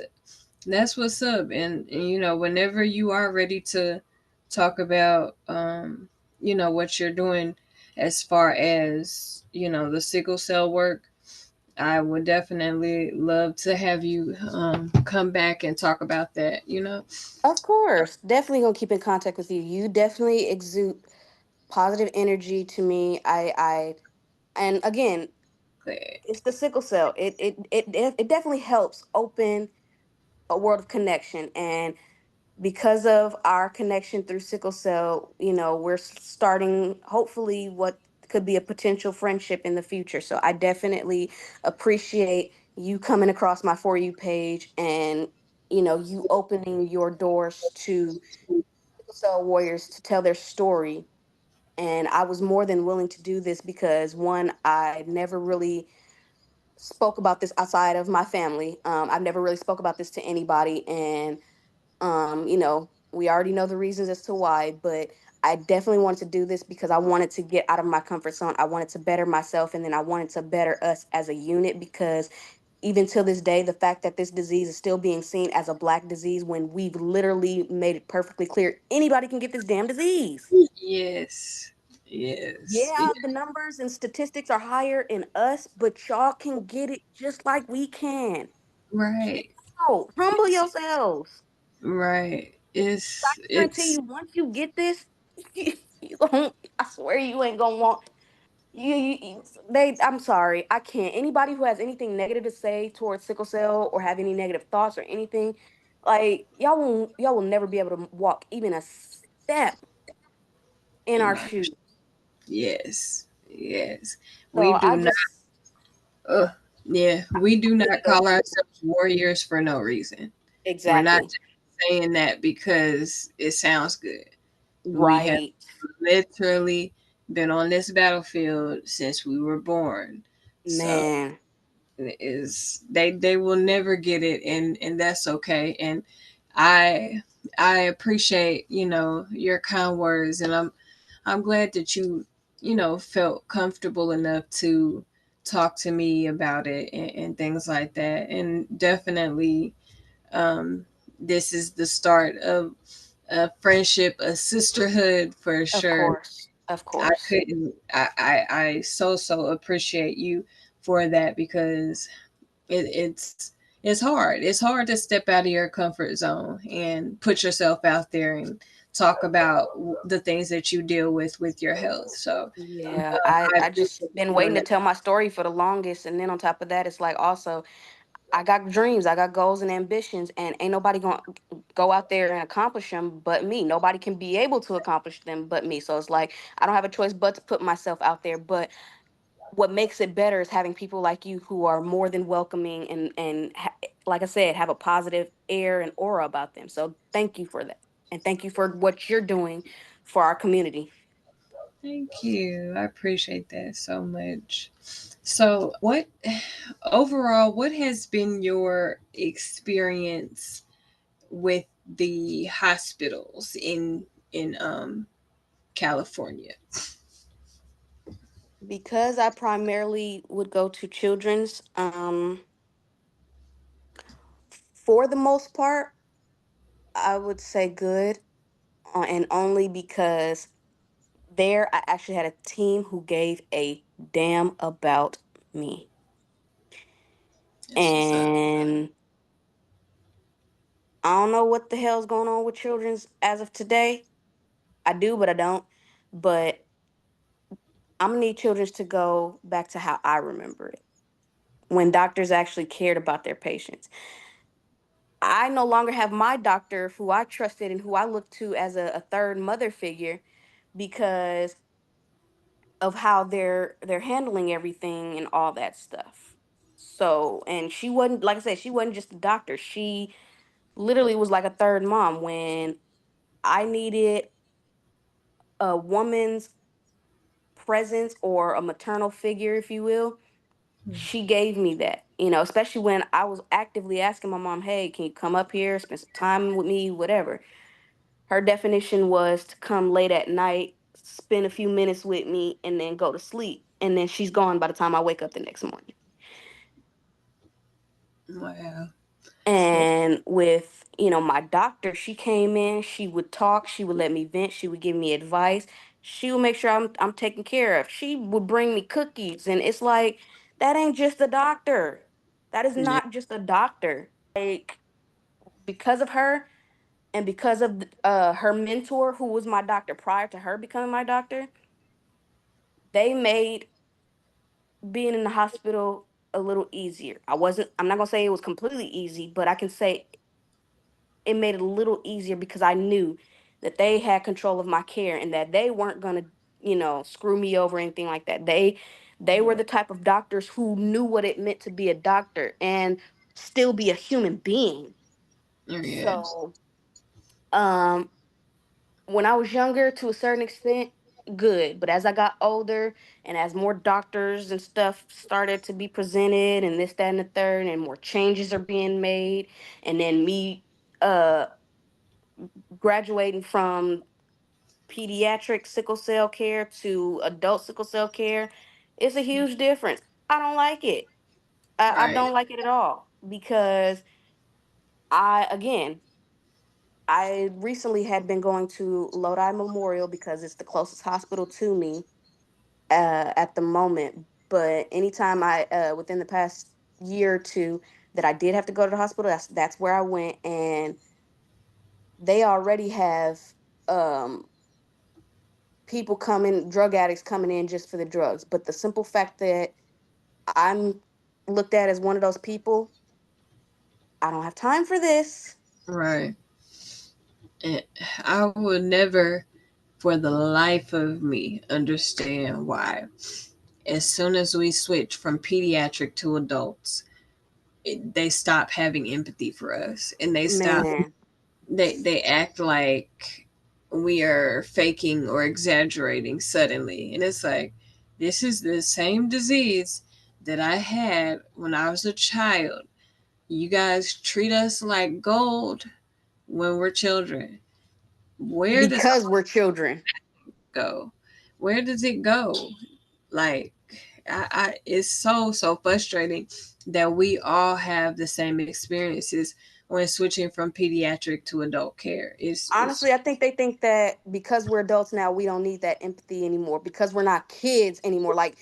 what's up. And you know, whenever you are ready to talk about what you're doing as far as, the sickle cell work, I would definitely love to have you come back and talk about that. Of course. Definitely gonna keep in contact with you. You definitely exude positive energy to me. And again, Glad. it's the sickle cell. It definitely helps open a world of connection. And because of our connection through sickle cell, we're starting hopefully what could be a potential friendship in the future. So I definitely appreciate you coming across my For You page, and you opening your doors to sickle cell warriors to tell their story. And I was more than willing to do this because, one, I never really spoke about this outside of my family. I've never really spoke about this to anybody, and we already know the reasons as to why, but I definitely wanted to do this because I wanted to get out of my comfort zone. I wanted to better myself, and then I wanted to better us as a unit, because even till this day, the fact that this disease is still being seen as a black disease when we've literally made it perfectly clear anybody can get this damn disease. Yes. Yes. Yeah, the numbers and statistics are higher in us, but y'all can get it just like we can. Right. So humble yourselves. Right. I guarantee It's you, once you get this, you gon' I swear you ain't gonna want they. I'm sorry, I can't. Anybody who has anything negative to say towards sickle cell or have any negative thoughts or anything, like y'all will never be able to walk even a step in in our my shoes. yes. Yes. We So do I not just yeah, we do really not go call ourselves warriors for no reason. We're not exactly just saying that because it sounds good. We have right, literally been on this battlefield since we were born. So man. they will never get it, and that's okay. And I I appreciate, your kind words, and I'm glad that you felt comfortable enough to talk to me about it, and things like that. And definitely, um, this is the start of a friendship, a sisterhood for Of sure. course, of I course. couldn't, I so appreciate you for that, because it's hard. It's hard to step out of your comfort zone and put yourself out there and talk about the things that you deal with your health. So Yeah, I appreciate just been you doing waiting to that. tell my story for the longest, and then on top of that, it's like also I got dreams, I got goals and ambitions, and ain't nobody gonna go out there and accomplish them but me. Nobody can be able to accomplish them but me. So it's like I don't have a choice but to put myself out there. But what makes it better is having people like you who are more than welcoming, and like I said, have a positive air and aura about them. So thank you for that, and thank you for what you're doing for our community. Thank you. I appreciate that so much. So, what overall, what has been your experience with the hospitals in California? Because I primarily would go to children's, for the most part, I would say good, and only because there I actually had a team who gave a damn about me. That's what's up. And I don't know what the hell's going on with children's as of today. I do, but I don't. But I'm gonna need children's to go back to how I remember it, when doctors actually cared about their patients. I no longer have my doctor who I trusted and who I looked to as a third mother figure, because of how they're handling everything and all that stuff. So, and she wasn't, like I said, she wasn't just a doctor. She literally was like a third mom when I needed a woman's presence, or a maternal figure, if you will. She gave me that, especially when I was actively asking my mom, hey, can you come up here, spend some time with me, whatever. Her definition was to come late at night, spend a few minutes with me, and then go to sleep. And then she's gone by the time I wake up the next morning. Wow. Yeah. And with, my doctor, she came in, she would talk, she would let me vent, she would give me advice. She would make sure I'm taken care of. She would bring me cookies. And it's like, that ain't just a doctor. That is Yeah. not just a doctor. Like, because of her and because of her mentor, who was my doctor prior to her becoming my doctor, they made being in the hospital a little easier. I'm not gonna say it was completely easy, but I can say it made it a little easier because I knew that they had control of my care and that they weren't gonna, screw me over or anything like that. They were the type of doctors who knew what it meant to be a doctor and still be a human being. Yes. So, um, when I was younger, to a certain extent, good. But as I got older and as more doctors and stuff started to be presented and this, that, and the third, and more changes are being made, and then me uh graduating from pediatric sickle cell care to adult sickle cell care, it's a huge difference. I don't like it. I Right. don't like it at all because I recently had been going to Lodi Memorial because it's the closest hospital to me at the moment. But anytime within the past year or two that I did have to go to the hospital, that's where I went, and they already have um, people coming, drug addicts coming in just for the drugs. But the simple fact that I'm looked at as one of those people, I don't have time for this. Right. And I would never, for the life of me, understand why, as soon as we switch from pediatric to adults, they stop having empathy for us, and they stop. Man, They act like we are faking or exaggerating suddenly, and it's like, this is the same disease that I had when I was a child. You guys treat us like gold when we're children. Where does because we're children. it go? Where does it go? Like, it's so frustrating that we all have the same experiences when switching from pediatric to adult care. It's Honestly, I think they think that because we're adults now, we don't need that empathy anymore because we're not kids anymore. Like,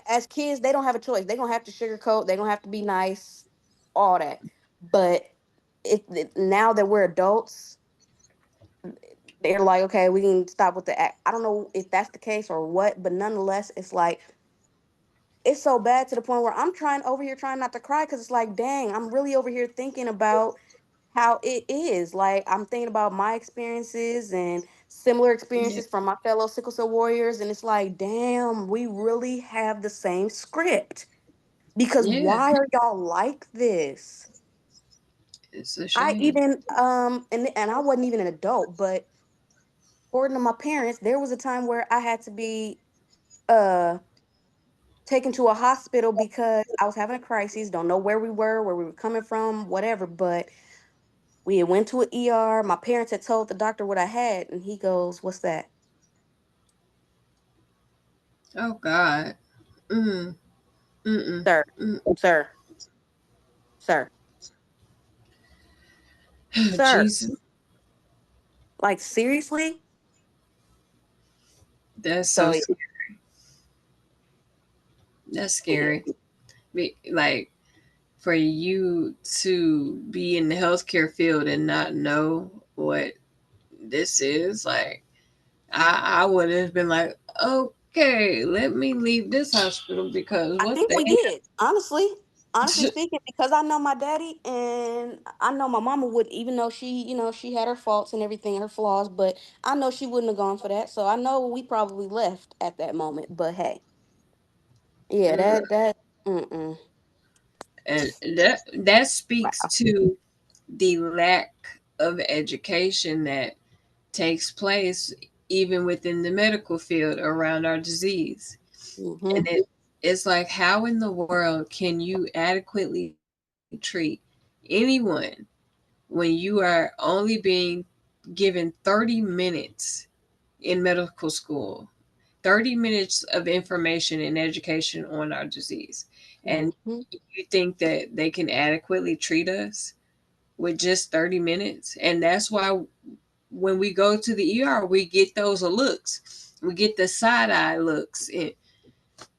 as kids, they don't have a choice. They're gonna have to sugarcoat, they're gonna have to be nice, all that. But now that we're adults, they're like, okay, we can stop with the act. I don't know if that's the case or what, but nonetheless, it's like it's so bad to the point where I'm trying over here trying not to cry because it's like, dang, I'm really over here thinking about how it is. Like, I'm thinking about my experiences and similar yeah, experiences from my fellow sickle cell warriors, and it's like, damn, we really have the same script. Because yeah, why are y'all like this? it's a I shame. even and I wasn't even an adult, but according to my parents, there was a time where I had to be uh taken to a hospital because I was having a crisis. Don't know where we were coming from, whatever. But we had went to an ER. My parents had told the doctor what I had, and he goes, "What's that, Oh God. Mm. Mm. sir? Mm. Sir? Sir? Sir? Jesus, Like, seriously?" that's so So that's yeah, scary. Like, for you to be in the healthcare field and not know what this is, like, I would have been like, okay, let me leave this hospital because I what think the we did. Honestly hell? speaking, because I know my daddy and I know my mama would, even though she, she had her faults and everything, her flaws, but I know she wouldn't have gone for that. So I know we probably left at that moment. But hey, yeah, Mm. mm-mm. And that speaks Wow. to the lack of education that takes place even within the medical field around our disease. Mm-hmm. And It's like, how in the world can you adequately treat anyone when you are only being given 30 minutes in medical school, 30 minutes of information and education on our disease, and Hmm. you think that they can adequately treat us with just 30 minutes? And that's why when we go to the ER, we get those looks, we get the side eye looks.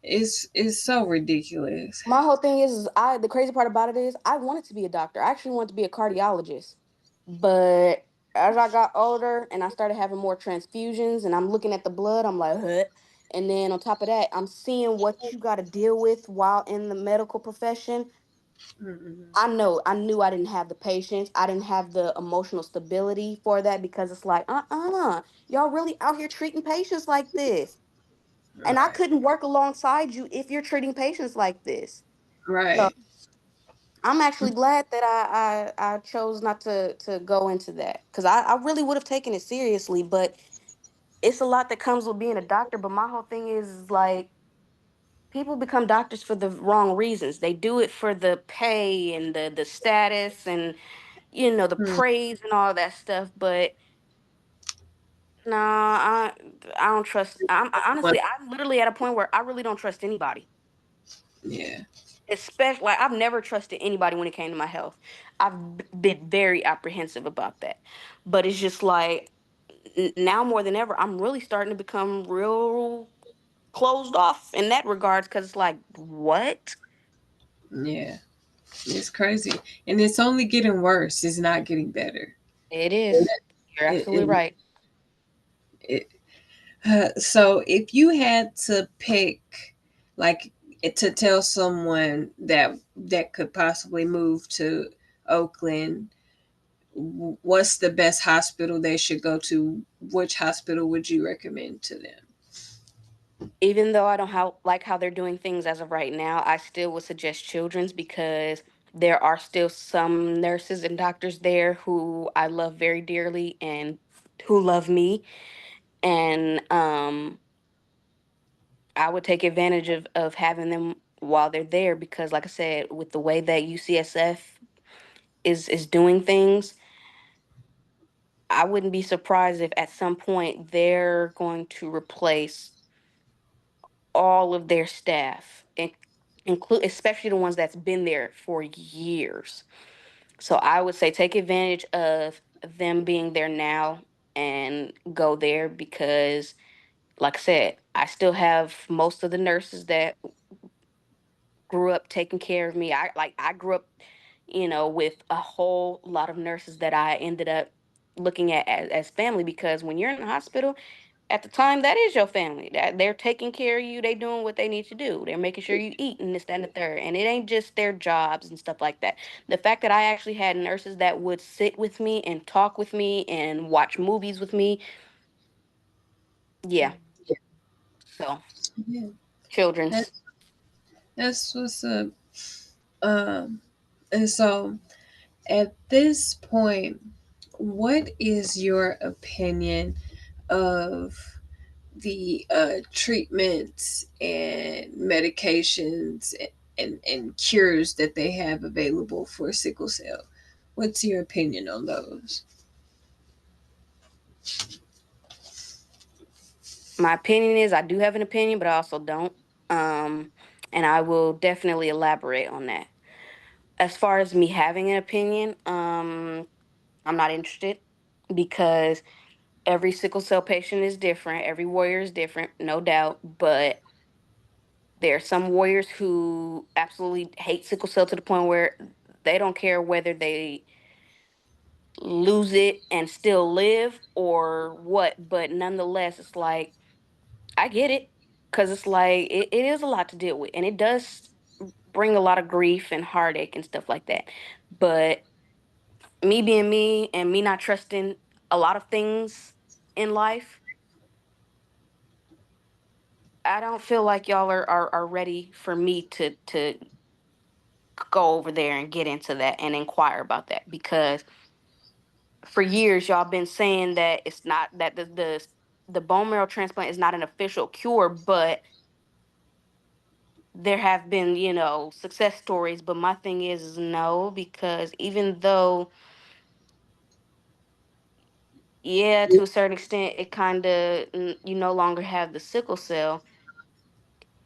It's so ridiculous. My whole thing is I the crazy part about it is I wanted to be a doctor. I actually wanted to be a cardiologist. But as I got older and I started having more transfusions and I'm looking at the blood, I'm like, huh. And then on top of that, I'm seeing what you got to deal with while in the medical profession. Mm-mm. I knew I didn't have the patience. I didn't have the emotional stability for that because it's like, y'all really out here treating patients like this. And I Right, couldn't work alongside you if you're treating patients like this. So right. I'm actually glad that I chose not to go into that because I really would have taken it seriously. But it's a lot that comes with being a doctor. But my whole thing is like people become doctors for the wrong reasons. They do it for the pay and the status and the Hmm. praise and all that stuff. But nah, I don't trust. One- Honestly, I'm literally at a point where I really don't trust anybody. Yeah, Especially, like, I've never trusted anybody when it came to my health. Been very apprehensive about that. But it's just like now more than ever, I'm really starting to become real closed off in that regards because it's like, what? yeah. It's crazy, and it's only getting worse. It's not getting better. It is. You're It, absolutely it, right. it, so if you had to pick, like, to tell someone that could possibly move to Oakland, what's the best hospital they should go to? Which hospital would you recommend to them? Even though I don't like how they're doing things as of right now, I still would suggest Children's because there are still some nurses and doctors there who I love very dearly and who love me. And I would take advantage of having them while they're there because, like I said, with the way that UCSF is doing things, I wouldn't be surprised if at some point they're going to replace all of their staff, include especially the ones that's been there for years. So I would say take advantage of them being there now and go there because, like I said, I still have most of the nurses that grew up taking care of me. I grew up, with a whole lot of nurses that I ended up looking at as family because when you're in the hospital at the time, that is your family. That they're taking care of you, they doing what they need to do. They're making sure you eat and this, that, and the third. And it ain't just their jobs and stuff like that. The fact that I actually had nurses that would sit with me and talk with me and watch movies with me, yeah. So Yeah, that, children's. that's what's up. Um, and so at this point, what is your opinion of the treatments and medications and cures that they have available for sickle cell? What's your opinion on those? My opinion is I do have an opinion, but I also don't. Um, and I will definitely elaborate on that. As far as me having an opinion, I'm not interested because every sickle cell patient is different. Every warrior is different, no doubt. But there are some warriors who absolutely hate sickle cell to the point where they don't care whether they lose it and still live or what. But nonetheless, it's like I get it because it's like it is a lot to deal with, and it does bring a lot of grief and heartache and stuff like that. But me being me and me not trusting a lot of things in life, I don't feel like y'all are ready for me to go over there and get into that and inquire about that because for years y'all been saying that it's not that the bone marrow transplant is not an official cure, but there have been, success stories, but my thing is no, because even though, yeah, to a certain extent, it kind of, you no longer have the sickle cell,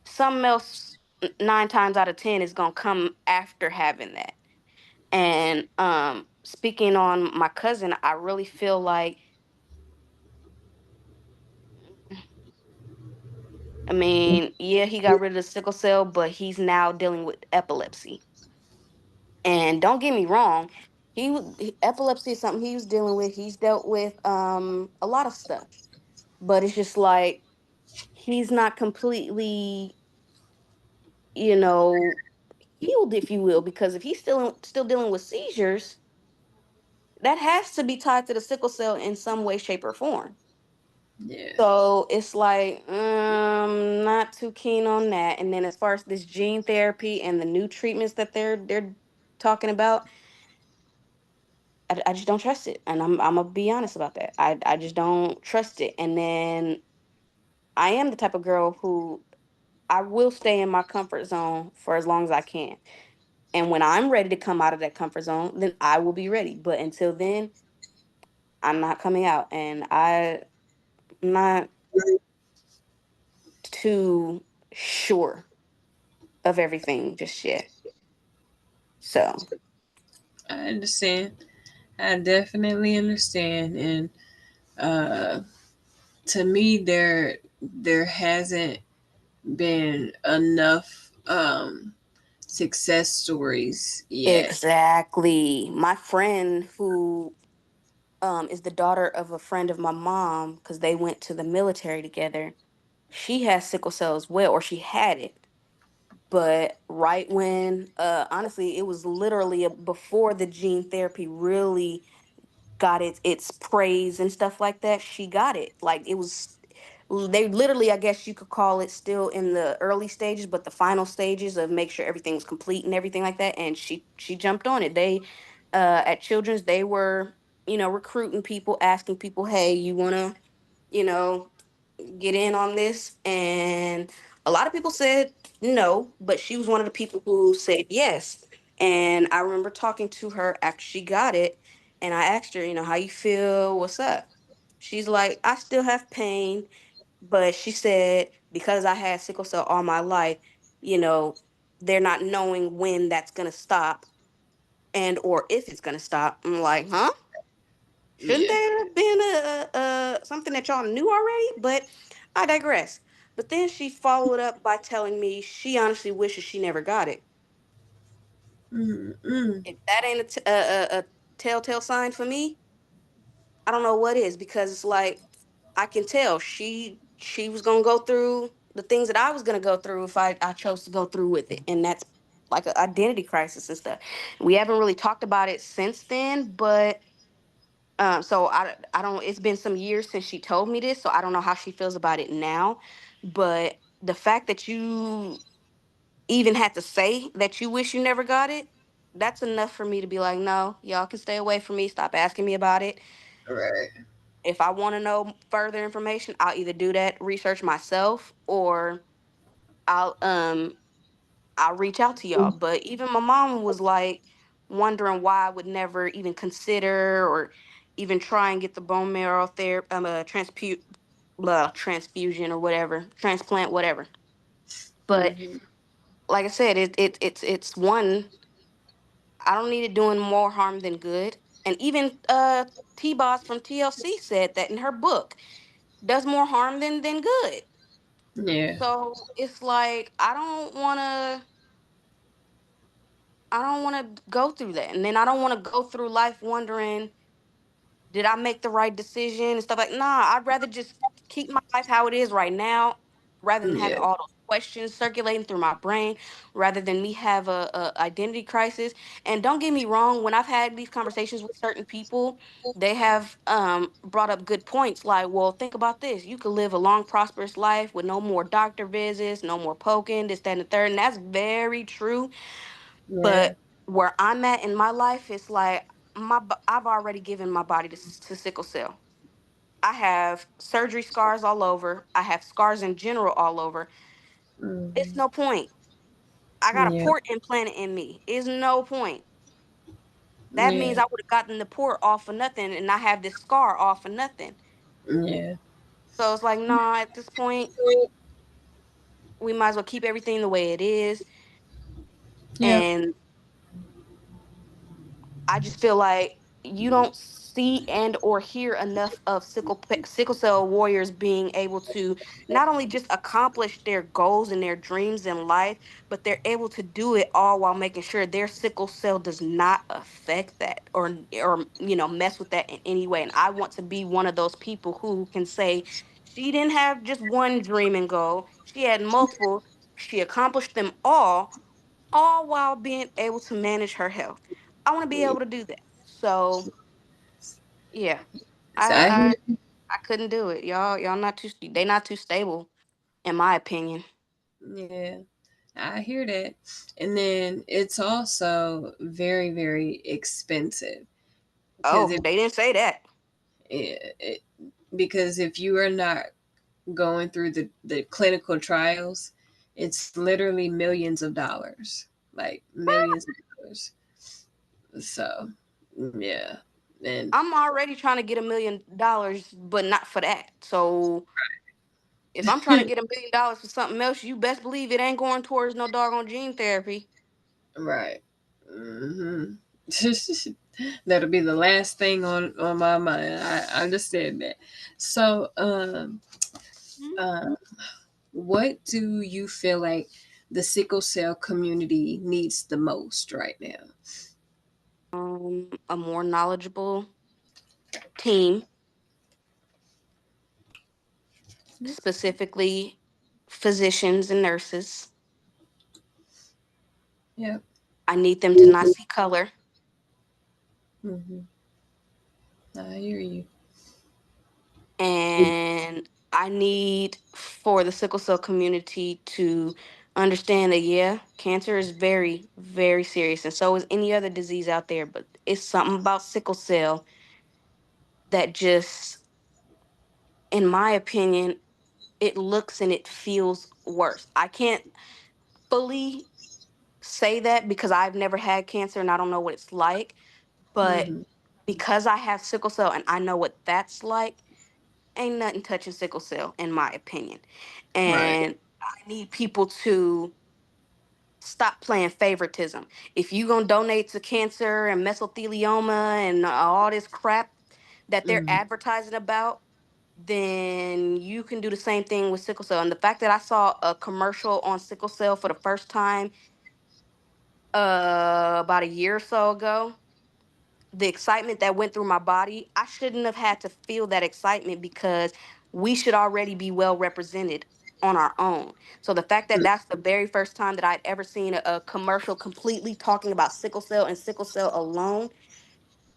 something else, 9 times out of 10 is going to come after having that. And speaking on my cousin, I really feel like, I mean, yeah, he got rid of the sickle cell, but he's now dealing with epilepsy. And don't get me wrong, epilepsy is something he was dealing with. He's dealt with a lot of stuff, but it's just like he's not completely, you know, healed, if you will, because if he's still dealing with seizures, that has to be tied to the sickle cell in some way, shape, or form. Yeah. So it's like, not too keen on that. And then as far as this gene therapy and the new treatments that they're talking about, I just don't trust it. And I'm gonna be honest about that. I just don't trust it. And then I am the type of girl who I will stay in my comfort zone for as long as I can. And when I'm ready to come out of that comfort zone, then I will be ready. But until then, I'm not coming out. And I'm not too sure of everything just yet. So I understand. I definitely understand. And uh, to me, there hasn't been enough success stories yet. exactly. My friend who is the daughter of a friend of my mom, because they went to the military together, she has sickle cell as well, or she had it. But right when, honestly, it was literally before the gene therapy really got its praise and stuff like that. She got it. Like it was, they literally, I guess you could call it, still in the early stages, but the final stages of make sure everything was complete and everything like that. And she jumped on it. They at Children's, they were, recruiting people, asking people, hey, you wanna, you know get in on this? And a lot of people said no, but she was one of the people who said yes. And I remember talking to her after she got it, and I asked her, how you feel? What's up? She's like, I still have pain, but she said because I had sickle cell all my life, you know, they're not knowing when that's gonna stop and or if it's gonna stop. I'm like, huh? Shouldn't Yeah. there have been a something that y'all knew already? But I digress. But then she followed up by telling me she honestly wishes she never got it. Mm-mm. If that ain't a telltale sign for me, I don't know what is, because it's like I can tell she was gonna go through the things that I was gonna go through if I chose to go through with it, and that's like an identity crisis and stuff. We haven't really talked about it since then, but so I don't. It's been some years since she told me this, so I don't know how she feels about it now. But the fact that you even had to say that you wish you never got it, that's enough for me to be like, no, y'all can stay away from me. Stop asking me about it. Right. If I want to know further information, I'll either do that research myself, or I'll um I'll reach out to y'all. But even my mom was like wondering why I would never even consider or even try and get the bone marrow therapy, transfusion or whatever, transplant, whatever. But Mm-hmm. like I said, it's one. I don't need it doing more harm than good. And even T-Boss from TLC said that in her book, does more harm than good. Yeah. So it's like I don't want to go through that. And then I don't want to go through life wondering, did I make the right decision and stuff like. Nah, I'd rather just keep my life how it is right now, rather than having Yeah. all those questions circulating through my brain, rather than me have a identity crisis. And don't get me wrong, when I've had these conversations with certain people, they have brought up good points like, well, think about this. You could live a long, prosperous life with no more doctor visits, no more poking, this, that, and the third. And that's very true. Yeah. But where I'm at in my life, it's like I've already given my body to sickle cell. I have surgery scars all over. I have scars in general all over. It's Mm-hmm. no point. I got a Yeah. port implanted in me. Is no point. That means Yeah. I would have gotten the port off for nothing, and I have this scar off for nothing. Yeah. So it's like, nah, at this point, we might as well keep everything the way it is. Yep. And I just feel like you don't see and or hear enough of sickle cell warriors being able to not only just accomplish their goals and their dreams in life, but they're able to do it all while making sure their sickle cell does not affect that or mess with that in any way. And I want to be one of those people who can say she didn't have just one dream and goal; she had multiple. She accomplished them all while being able to manage her health. I want to be able to do that. So yeah, So I I hear. I, I couldn't do it. Y'all not too they not too stable in my opinion. Yeah. I hear that. And then it's also very, very expensive because Oh, they didn't say that. it, because if you are not going through the clinical trials, it's literally millions of dollars, like millions of dollars. So, yeah, and I'm already trying to get $1 million, but not for that. So if I'm trying to get $1 million for something else, you best believe it ain't going towards no doggone gene therapy. right. Hmm. That'll be the last thing on my mind. I understand that. So, Mhm. um, what do you feel like the sickle cell community needs the most right now? A more knowledgeable team, specifically physicians and nurses. Yep. I need them to not see color. Hmm. I hear you. And I need for the sickle cell community to understand that yeah, cancer is very, very serious, and so is any other disease out there. But it's something about sickle cell that just, in my opinion, it looks and it feels worse. I can't fully say that because I've never had cancer and I don't know what it's like, but Hmm. because I have sickle cell and I know what that's like, ain't nothing touching sickle cell in my opinion. Right. And I need people to stop playing favoritism. If you gonna donate to cancer and mesothelioma and all this crap that they're Hmm. advertising about, then you can do the same thing with sickle cell. And the fact that I saw a commercial on sickle cell for the first time about a year or so ago, the excitement that went through my body, I shouldn't have had to feel that excitement because we should already be well represented on our own. So the fact that that's the very first time that I'd ever seen a commercial completely talking about sickle cell and sickle cell alone,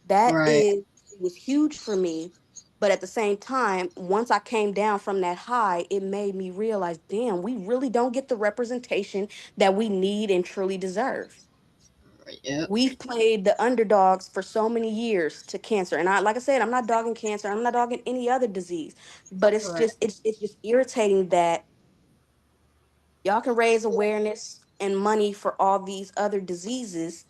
that Right. is it was huge for me. But at the same time, once I came down from that high, it made me realize, damn, we really don't get the representation that we need and truly deserve. Yep. We've played the underdogs for so many years to cancer. And I like I said, I'm not dogging cancer, I'm not dogging any other disease. But it's Right. just it's just irritating that y'all can raise awareness and money for all these other diseases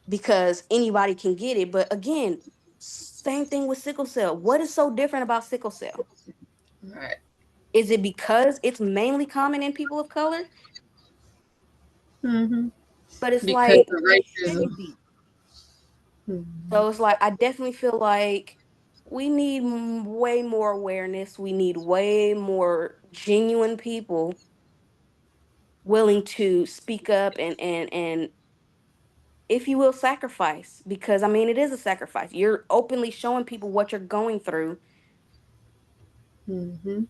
because anybody can get it. But again, same thing with sickle cell. What is so different about sickle cell? Right. Is it because it's mainly common in people of color? Hmm. But it's Because like of it racism. shouldn't be. Mhm. So it's like I definitely feel like we need way more awareness. We need way more genuine people willing to speak up and if you will sacrifice because I mean it is a sacrifice. You're openly showing people what you're going through Mhm.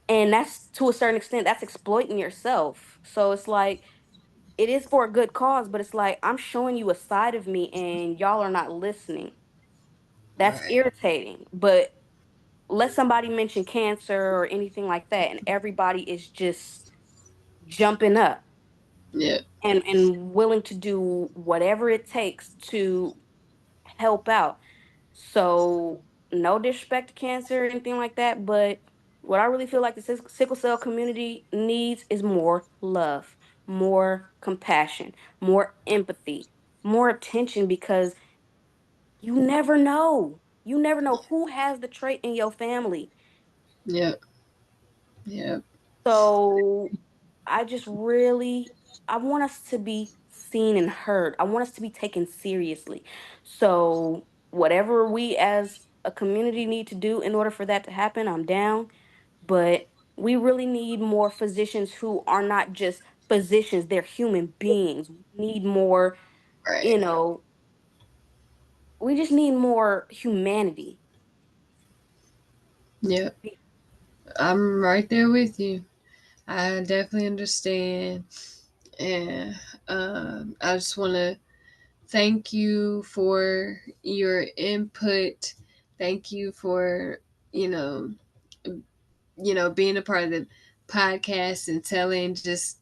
and that's to a certain extent that's exploiting yourself. So it's like it is for a good cause, but it's like I'm showing you a side of me and y'all are not listening. That's Right. irritating. But let somebody mention cancer or anything like that and everybody is just jumping up Yep. and willing to do whatever it takes to help out. So no disrespect to cancer or anything like that, but what I really feel like the sickle cell community needs is more love. more compassion, more empathy, more attention, because you never know. You never know who has the trait in your family. Yep. Yep. So I just really, I want us to be seen and heard. I want us to be taken seriously. So whatever we as a community need to do in order for that to happen, I'm down. But we really need more physicians who are not just physicians, they're human beings. We need more, Right. you know, we just need more humanity. Yep. I'm right there with you. I definitely understand. And I just want to thank you for your input. Thank you for, you know, being a part of the podcast and telling just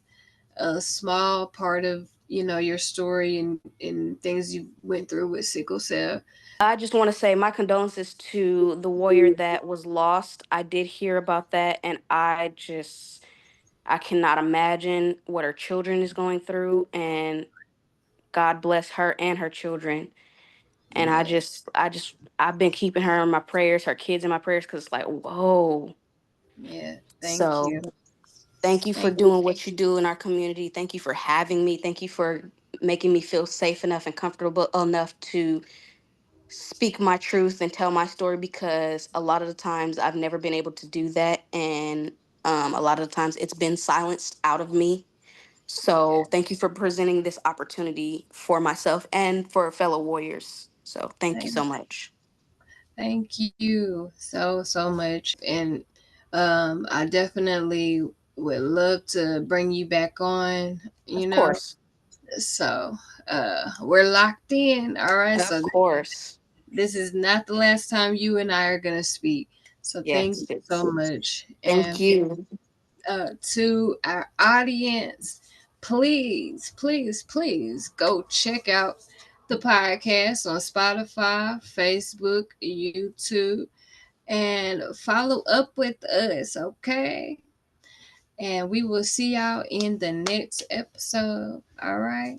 a small part of, your story and things you went through with sickle cell. I just want to say my condolences to the warrior that was lost. I did hear about that, and I cannot imagine what her children is going through. And God bless her and her children. And Yeah. I've been keeping her in my prayers, her kids in my prayers, because it's like, whoa. Yeah. Thank So you. thank you for Thank doing what you do in our community. Thank you for having me. Thank you for making me feel safe enough and comfortable enough to speak my truth and tell my story, because a lot of the times I've never been able to do that. And a lot of the times it's been silenced out of me. So thank you for presenting this opportunity for myself and for fellow warriors. So thank you you. so much. Thank you so much. And I definitely would love to bring you back on, Of course. So we're locked in. All right. Of So course. this is not the last time you and I are going to speak. So thank Yes. you so much. Thank And you. to our audience, please go check out the podcast on Spotify, Facebook, YouTube, and follow up with us, okay? And we will see y'all in the next episode. All right.